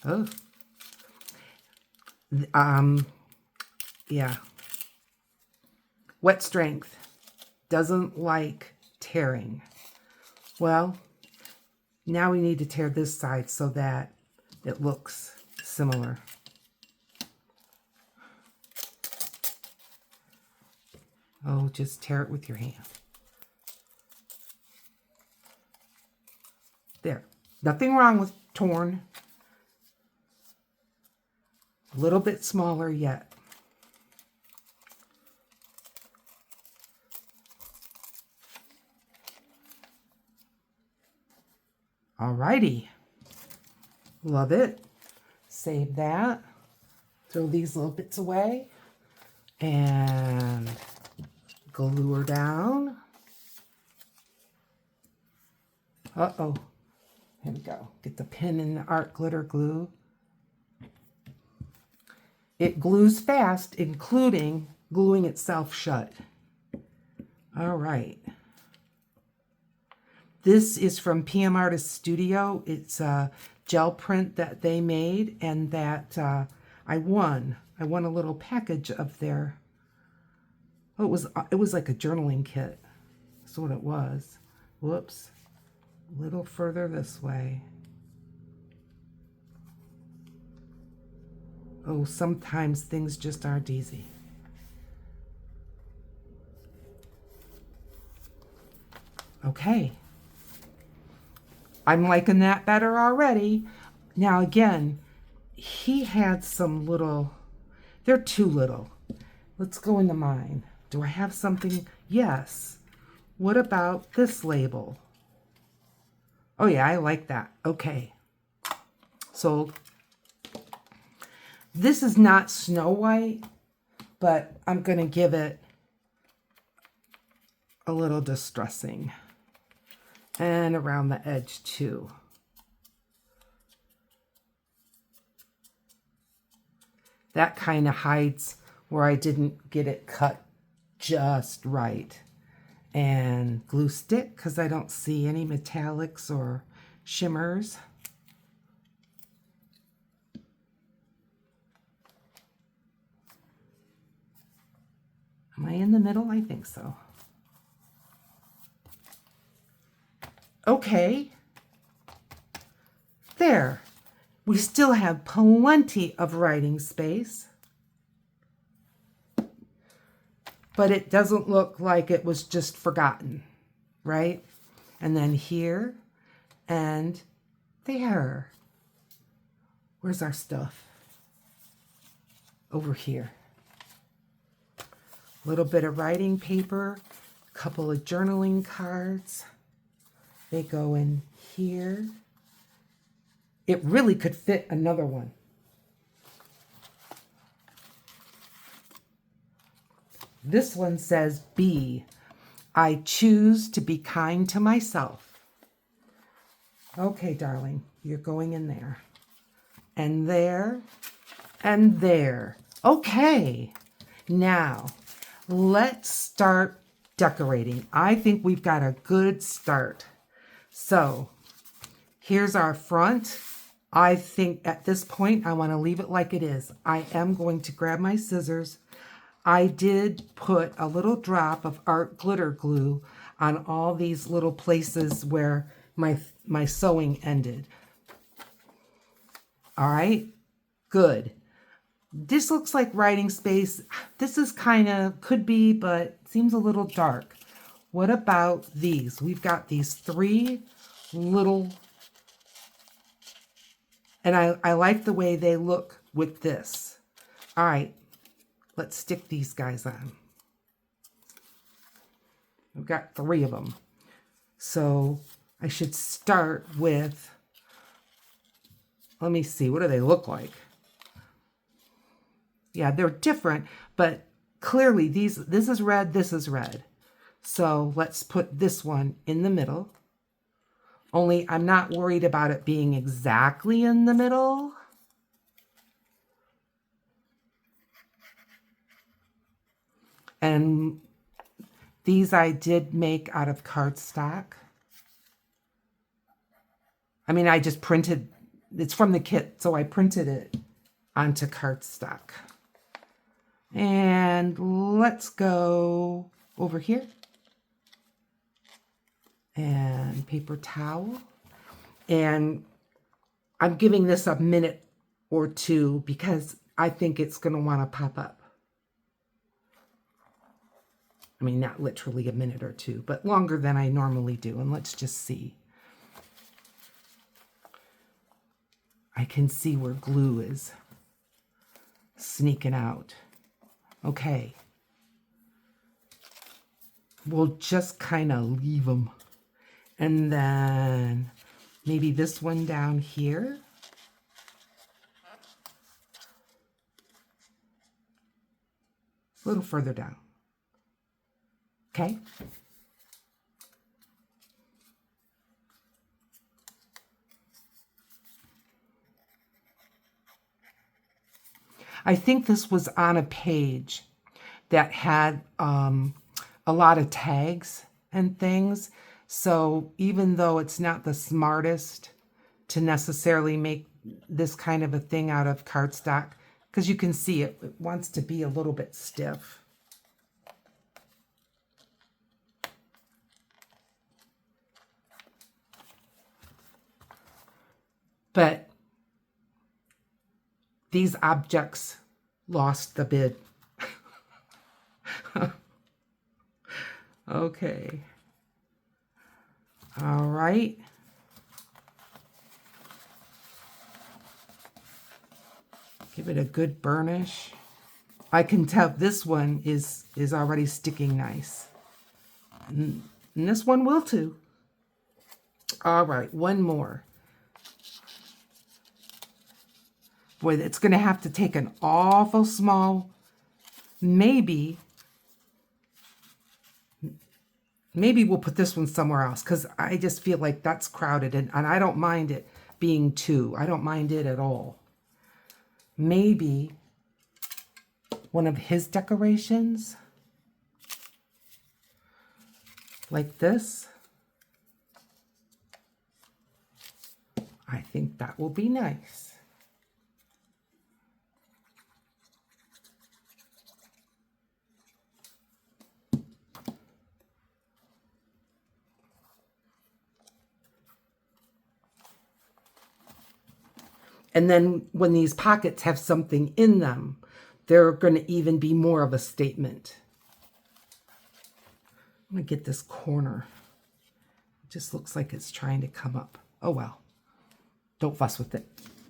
Oh. Yeah. Wet strength doesn't like tearing. Well, now we need to tear this side so that it looks similar. Oh, just tear it with your hand. There. Nothing wrong with torn. A little bit smaller yet. Alrighty. Love it. Save that. Throw these little bits away. And glue her down. Uh-oh. Here we go. Get the pin in the art glitter glue. It glues fast, including gluing itself shut. All right. This is from PM Artist Studio. It's a gel print that they made and that I won. I won a little package of their, oh, it was like a journaling kit. That's what it was. Whoops. A little further this way. Oh, sometimes things just aren't easy. Okay. I'm liking that better already. Now again, he had some little, they're too little. Let's go into mine. Do I have something? Yes. What about this label? Oh yeah, I like that. Okay. So this is not Snow White, but I'm going to give it a little distressing. And around the edge too. That kind of hides where I didn't get it cut just right. And glue stick, because I don't see any metallics or shimmers. Am I in the middle? I think so. Okay. There. We still have plenty of writing space. But it doesn't look like it was just forgotten, right? And then here and there. Where's our stuff? Over here. A little bit of writing paper, a couple of journaling cards. They go in here. It really could fit another one. This one says, B. I choose to be kind to myself. Okay, darling, you're going in there. And there, and there. Okay, now let's start decorating. I think we've got a good start. So here's our front. I think at this point, I want to leave it like it is. I am going to grab my scissors. I did put a little drop of art glitter glue on all these little places where my sewing ended. All right, good. This looks like writing space. This is kind of, could be, but seems a little dark. What about these? We've got these 3 little, and I like the way they look with this. All right, let's stick these guys on. We've got 3 of them. So I should start with, let me see, what do they look like? Yeah, they're different, but clearly this is red, this is red. So let's put this one in the middle. Only I'm not worried about it being exactly in the middle. And these I did make out of cardstock. I mean, I just printed, it's from the kit, so I printed it onto cardstock. And let's go over here. And paper towel. And I'm giving this a minute or 2 because I think it's going to want to pop up. I mean, not literally a minute or 2, but longer than I normally do. And let's just see. I can see where glue is sneaking out. Okay. We'll just kind of leave them. And then maybe this one down here. A little further down. Okay. I think this was on a page that had a lot of tags and things. So even though it's not the smartest to necessarily make this kind of a thing out of cardstock, because you can see it wants to be a little bit stiff. But these objects lost the bid. Okay. All right. Give it a good burnish. I can tell this one is already sticking nice. And this one will too. All right, one more. Boy, it's going to have to take an awful small, maybe we'll put this one somewhere else because I just feel like that's crowded and I don't mind it being 2. I don't mind it at all. Maybe one of his decorations, like this. I think that will be nice. And then when these pockets have something in them, they're going to even be more of a statement. I'm going to get this corner. It just looks like it's trying to come up. Oh, well. Don't fuss with it.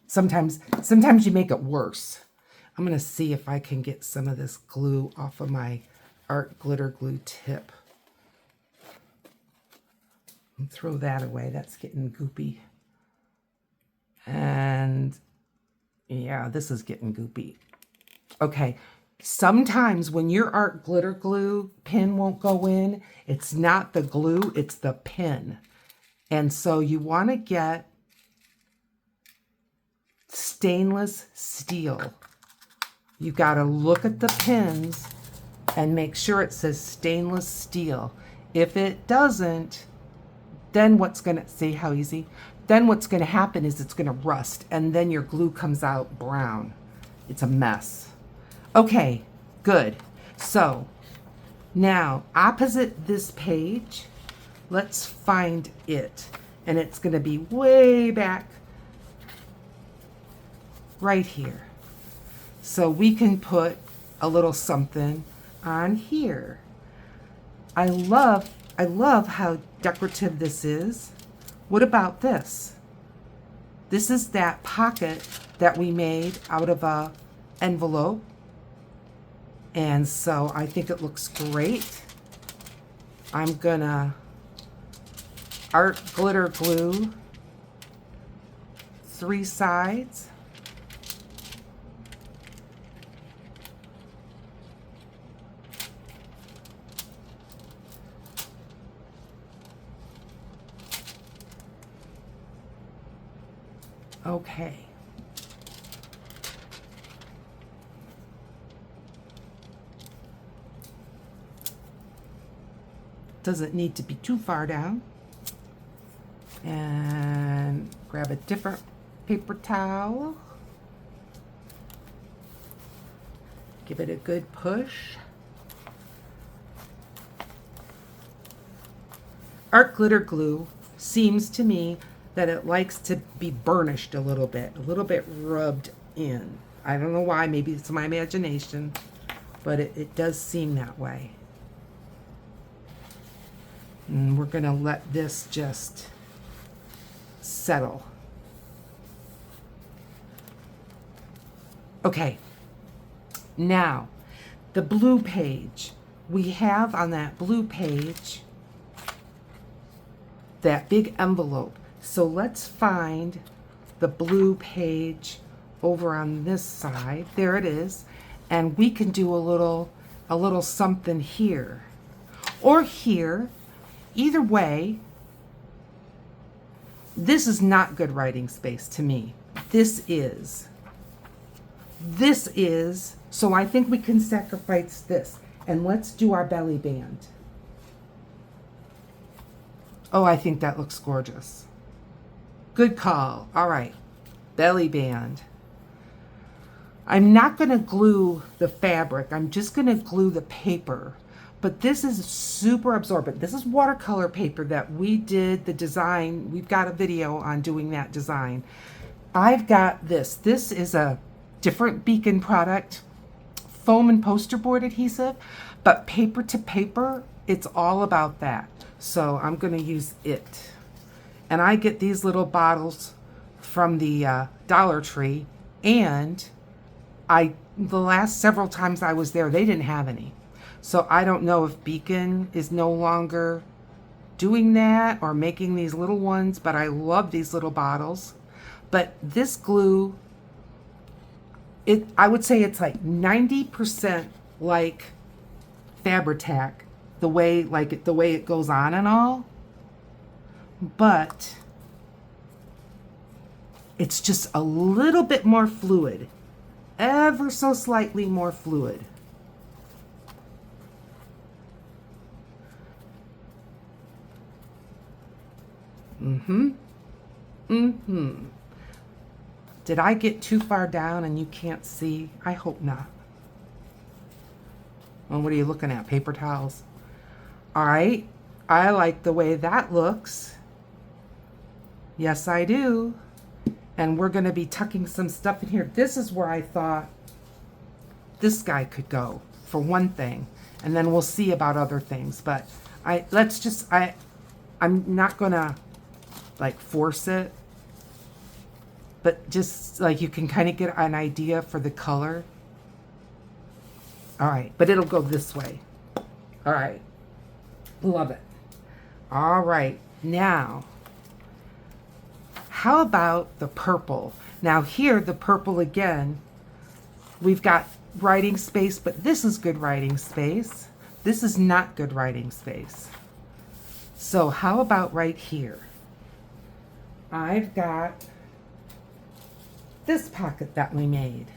Sometimes you make it worse. I'm going to see if I can get some of this glue off of my art glitter glue tip. And throw that away. That's getting goopy. And yeah, this is getting goopy. Okay, sometimes when your art glitter glue pin won't go in, it's not the glue, it's the pin. And so you want to get stainless steel. You got to look at the pins and make sure it says stainless steel. If it doesn't, then what's going to, see how easy? then what's going to happen is it's going to rust, and then your glue comes out brown. It's a mess. Okay, good. So now opposite this page, let's find it. And it's going to be way back right here. So we can put a little something on here. I love how decorative this is. What about this? This is that pocket that we made out of a envelope. And so I think it looks great. I'm gonna art glitter glue 3 sides. Okay. Doesn't need to be too far down. And grab a different paper towel. Give it a good push. Art glitter glue seems to me that it likes to be burnished a little bit rubbed in. I don't know why, maybe it's my imagination, but it does seem that way. And we're gonna let this just settle. Okay, now the blue page. We have on that blue page that big envelope. So let's find the blue page over on this side. There it is. And we can do a little something here or here. Either way, this is not good writing space to me. This is. So I think we can sacrifice this. And let's do our belly band. Oh, I think that looks gorgeous. Good call. All right, belly band. I'm not going to glue the fabric. I'm just going to glue the paper. But this is super absorbent. This is watercolor paper that we did the design. We've got a video on doing that design. I've got this. This is a different Beacon product, foam and poster board adhesive, but paper to paper, it's all about that. So I'm going to use it. And I get these little bottles from the Dollar Tree, and the last several times I was there, they didn't have any. So I don't know if Beacon is no longer doing that or making these little ones, but I love these little bottles. But this glue, I would say it's like 90% like Fabri-Tac, the way it goes on and all. But it's just a little bit more fluid, ever so slightly more fluid. Did I get too far down and you can't see? I hope not. Well, what are you looking at? Paper towels? All right. I like the way that looks. Yes, I do. And we're going to be tucking some stuff in here. This is where I thought this guy could go, for one thing. And then we'll see about other things. But I'm not going to like force it. But just like you can kind of get an idea for the color. All right, but it'll go this way. All right, love it. All right, now, how about the purple? Now here, the purple again, we've got writing space, but this is good writing space. This is not good writing space. So how about right here? I've got this pocket that we made.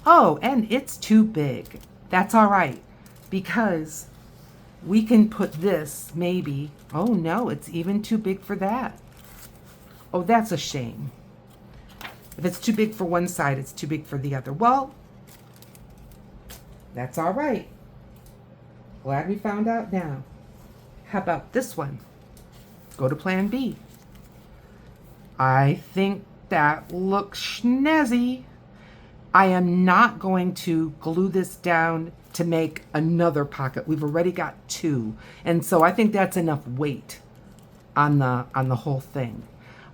Oh, and it's too big. That's all right, because we can put this maybe. Oh no, it's even too big for that. Oh, that's a shame. If it's too big for one side, it's too big for the other. Well, that's all right. Glad we found out now. How about this one? Go to plan B. I think that looks snazzy. I am not going to glue this down to make another pocket. We've already got 2. And so I think that's enough weight on the whole thing.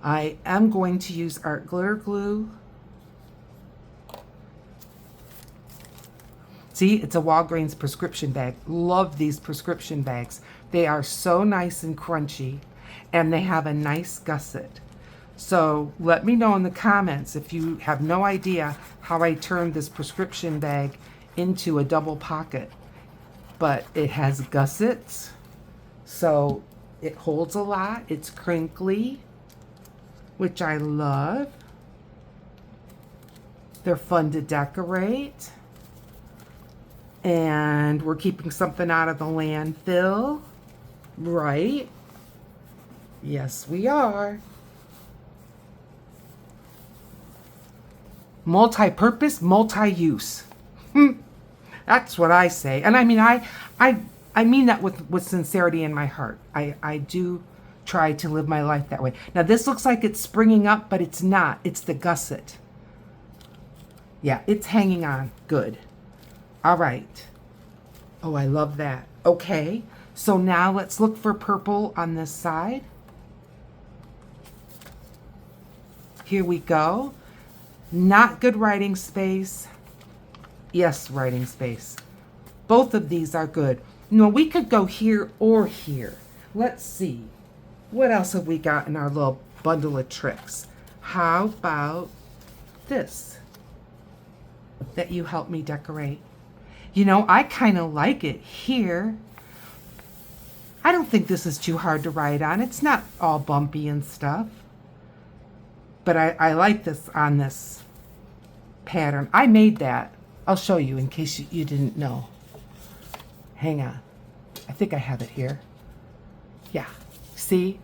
I am going to use art glitter glue. See, it's a Walgreens prescription bag. Love these prescription bags. They are so nice and crunchy, and they have a nice gusset. So let me know in the comments if you have no idea how I turned this prescription bag into a double pocket. But it has gussets, so it holds a lot. It's crinkly, which I love. They're fun to decorate. And we're keeping something out of the landfill, right? Yes, we are. Multi-purpose, multi-use. That's what I say. And I mean, I mean that with sincerity in my heart. I do try to live my life that way. Now, this looks like it's springing up, but it's not. It's the gusset. Yeah, it's hanging on. Good. All right. Oh, I love that. Okay. So now let's look for purple on this side. Here we go. Not good writing space. Yes, writing space. Both of these are good. No, we could go here or here. Let's see. What else have we got in our little bundle of tricks? How about this that you helped me decorate? You know, I kind of like it here. I don't think this is too hard to write on. It's not all bumpy and stuff. But I like this on this pattern. I made that. I'll show you in case you didn't know. Hang on. I think I have it here. Yeah. See?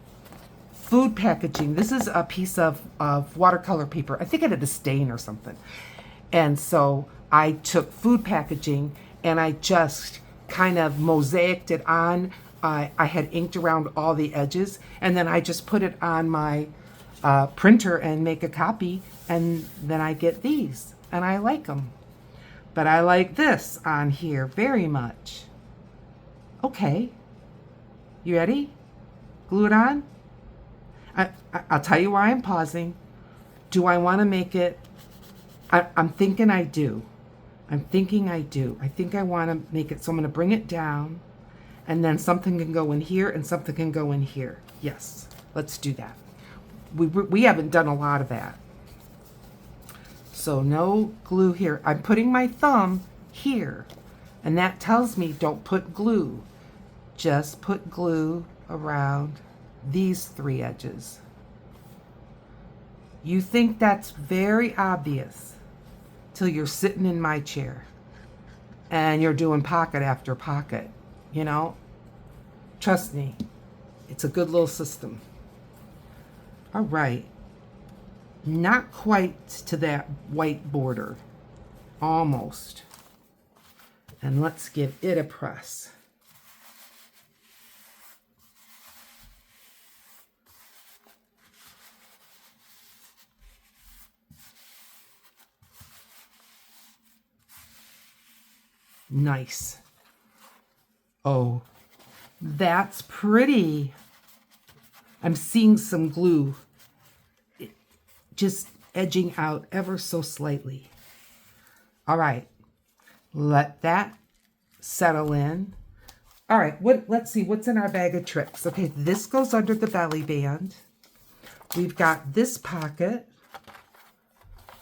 Food packaging. This is a piece of watercolor paper. I think I did a stain or something. And so I took food packaging and I just kind of mosaicked it on. I had inked around all the edges, and then I just put it on my printer and make a copy, and then I get these, and I like them. But I like this on here very much. Okay. You ready? Glue it on? I'll tell you why I'm pausing. Do I want to make it? I'm thinking I do. I'm thinking I do. I think I want to make it, so I'm going to bring it down, and then something can go in here and something can go in here. Yes, let's do that. We haven't done a lot of that. So no glue here. I'm putting my thumb here, and that tells me don't put glue. Just put glue around these 3 edges. You think that's very obvious till you're sitting in my chair and you're doing pocket after pocket, you know? Trust me, it's a good little system. All right. Not quite to that white border. Almost. And let's give it a press. Nice. Oh, that's pretty. I'm seeing some glue just edging out ever so slightly. All right, let that settle in. All right, let's see what's in our bag of tricks. Okay, this goes under the belly band. We've got this pocket.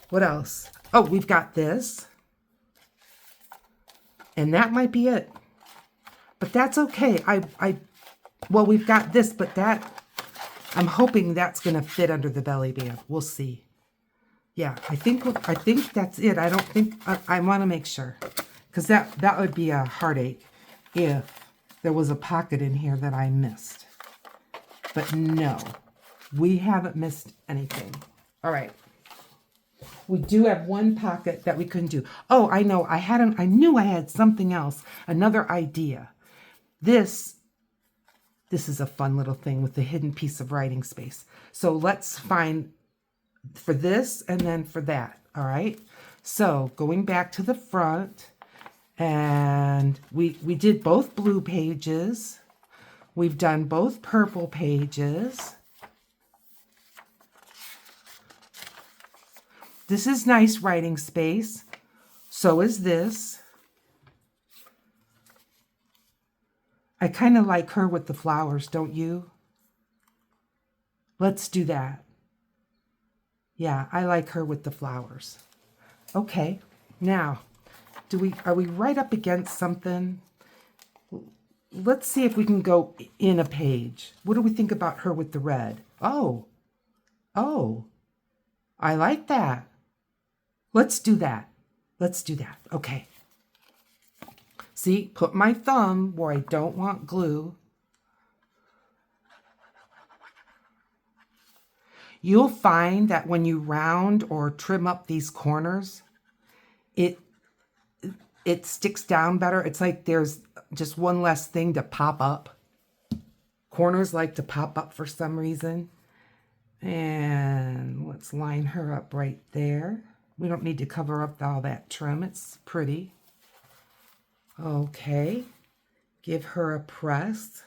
What else? Oh, we've got this. And that might be it. But that's okay. Well, we've got this, but that, I'm hoping that's going to fit under the belly band. We'll see. Yeah, I think that's it. I don't think, I want to make sure. Because that would be a heartache if there was a pocket in here that I missed. But no. We haven't missed anything. All right. We do have one pocket that we couldn't do. Oh, I know. I knew I had something else. Another idea. This is a fun little thing with the hidden piece of writing space. So let's find for this and then for that. All right. So going back to the front, and we did both blue pages. We've done both purple pages. This is nice writing space. So is this. I kind of like her with the flowers, don't you? Let's do that. Yeah, I like her with the flowers. Okay, now, are we right up against something? Let's see if we can go in a page. What do we think about her with the red? Oh, I like that. Let's do that. Let's do that. Okay. See, put my thumb where I don't want glue. You'll find that when you round or trim up these corners, it sticks down better. It's like there's just one less thing to pop up. Corners like to pop up for some reason. And let's line her up right there. We don't need to cover up all that trim. It's pretty. Okay. Give her a press.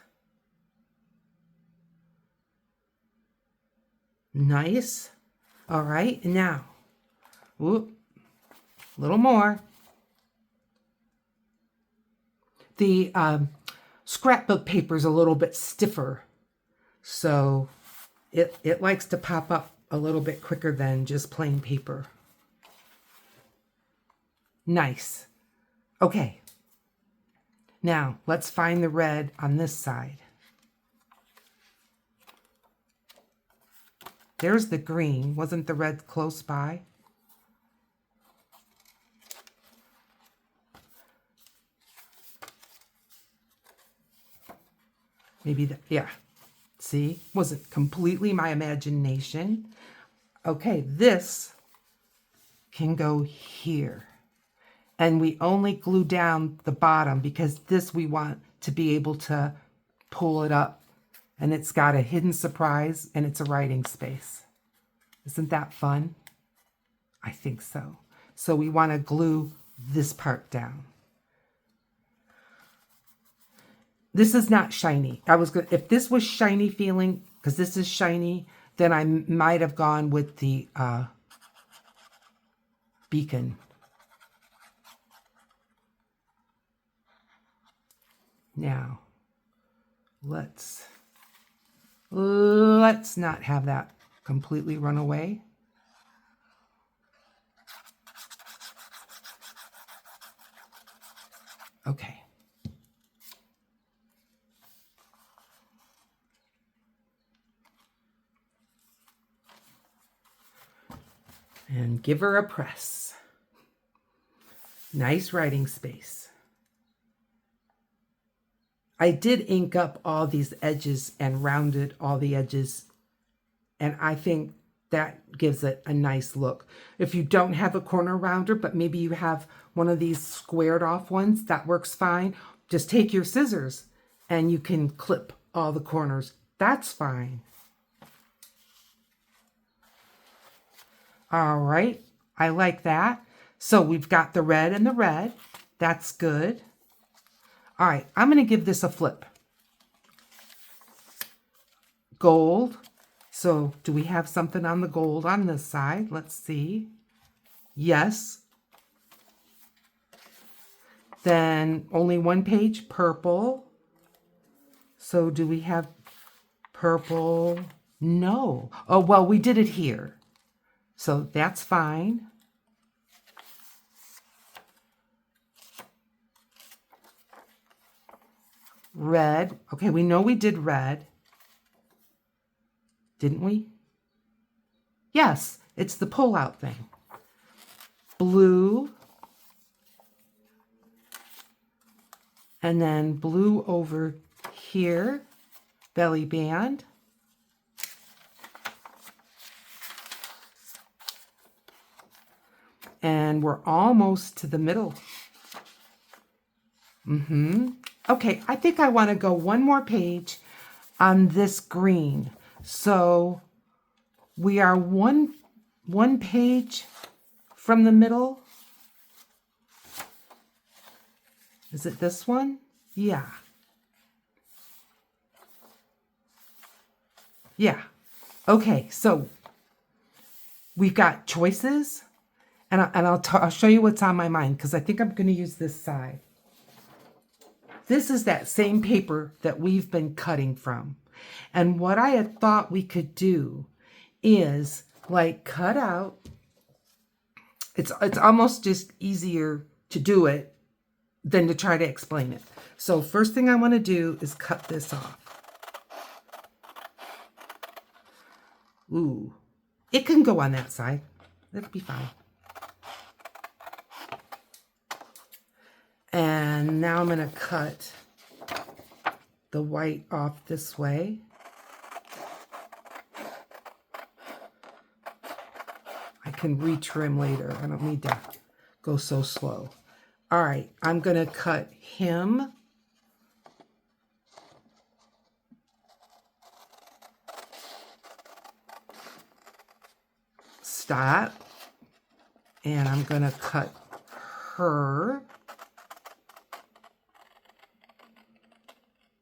Nice. All right. Now, whoop, a little more. The scrapbook paper is a little bit stiffer, so it likes to pop up a little bit quicker than just plain paper. Nice. Okay. Now, let's find the red on this side. There's the green. Wasn't the red close by? Maybe that, yeah. See? Wasn't completely my imagination. Okay, this can go here. And we only glue down the bottom because this we want to be able to pull it up. And it's got a hidden surprise and it's a writing space. Isn't that fun? I think so. So we want to glue this part down. This is not shiny. If this was shiny feeling, because this is shiny, then I might have gone with the beacon. Now, let's not have that completely run away. Okay. And give her a press. Nice writing space. I did ink up all these edges and rounded all the edges, and I think that gives it a nice look. If you don't have a corner rounder, but maybe you have one of these squared off ones, that works fine. Just take your scissors and you can clip all the corners. That's fine. All right, I like that. So we've got the red and the red. That's good. All right, I'm going to give this a flip. Gold. So do we have something on the gold on this side? Let's see. Yes. Then only one page, purple. So do we have purple? No. Oh, well, we did it here. So that's fine. Red. Okay, we know we did red. Didn't we? Yes, it's the pull-out thing. Blue. And then blue over here. Belly band. And we're almost to the middle. Okay, I think I want to go one more page on this green. So we are one page from the middle. Is it this one? Yeah. Yeah. Okay, so we've got choices, and I'll show you what's on my mind, because I think I'm going to use this side. This is that same paper that we've been cutting from. And what I had thought we could do is like cut out. It's almost just easier to do it than to try to explain it. So first thing I want to do is cut this off. Ooh, it can go on that side. That'll be fine. And now I'm going to cut the white off this way. I can retrim later. I don't need to go so slow. All right, I'm going to cut him. Stop. And I'm going to cut her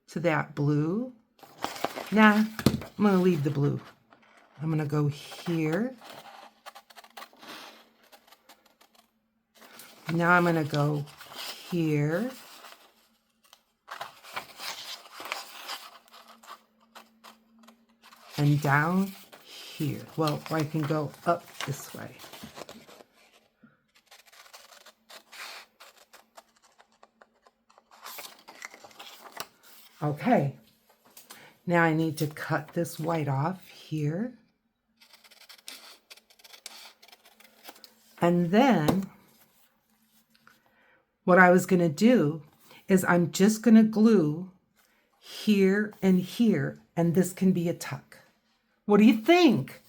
to that blue. Nah, I'm going to leave the blue. I'm going to go here. Now I'm going to go here. And down here. Well, I can go up this way. Okay, now I need to cut this white off here. And then what I was going to do is I'm just going to glue here and here, and this can be a tuck. What do you think?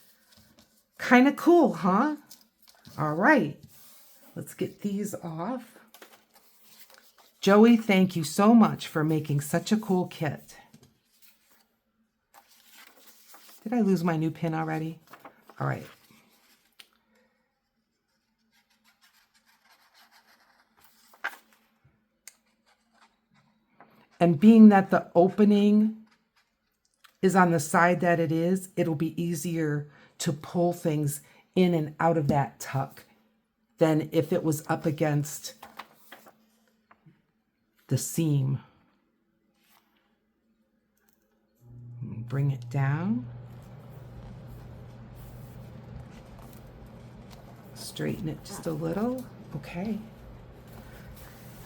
Kind of cool, huh? All right, let's get these off. Joey, thank you so much for making such a cool kit. Did I lose my new pin already? All right. And being that the opening is on the side that it is, it'll be easier to pull things in and out of that tuck than if it was up against the seam. Bring it down. Straighten it just a little. Okay.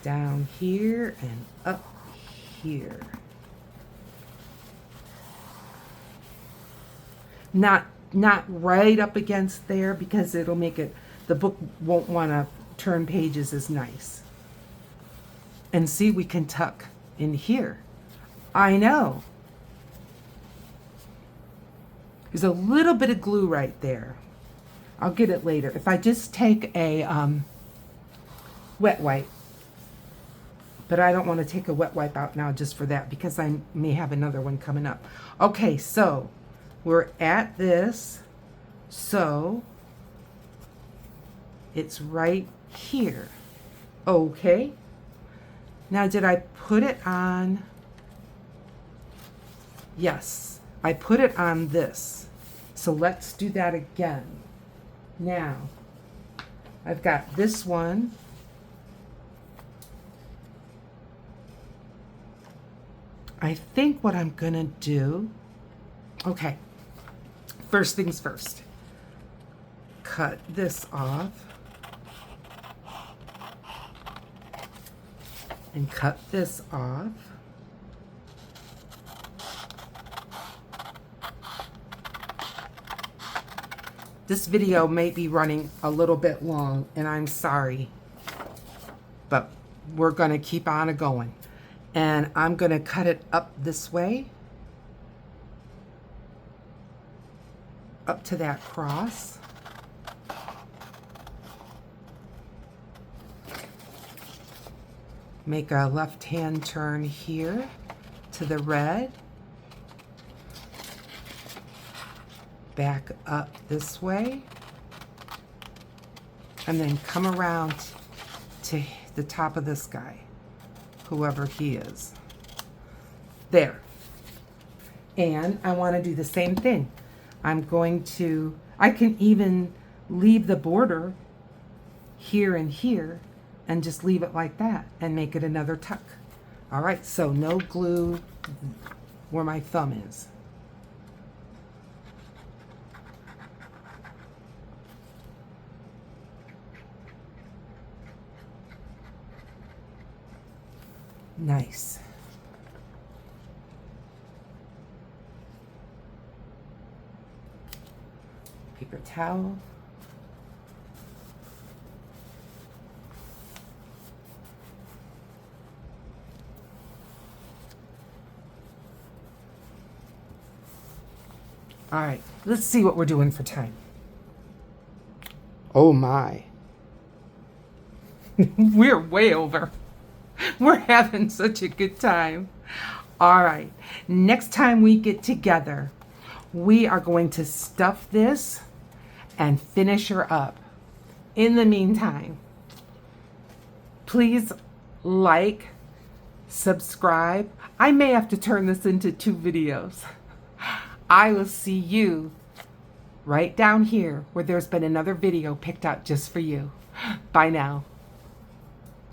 Down here and up here. Not right up against there, because it'll make it, the book won't want to turn pages as nice. And see, we can tuck in here. I know. There's a little bit of glue right there. I'll get it later. If I just take a wet wipe, but I don't want to take a wet wipe out now just for that, because I may have another one coming up. Okay, so we're at this. So it's right here. Okay. Now, did I put it on? Yes, I put it on this. So let's do that again. Now, I've got this one. I think what I'm gonna do, okay, first things first. Cut this off. And cut this off. This video may be running a little bit long, and I'm sorry, but we're gonna keep on going. And I'm gonna cut it up this way, up to that cross. Make a left-hand turn here to the red. Back up this way. And then come around to the top of this guy, whoever he is. There. And I want to do the same thing. I can even leave the border here and here and just leave it like that and make it another tuck. All right, so no glue where my thumb is. Nice. Paper towel. All right, let's see what we're doing for time. Oh my. We're way over. We're having such a good time. All right, next time we get together, we are going to stuff this and finish her up. In the meantime, please like, subscribe. I may have to turn this into 2 videos. I will see you right down here where there's been another video picked out just for you. Bye now.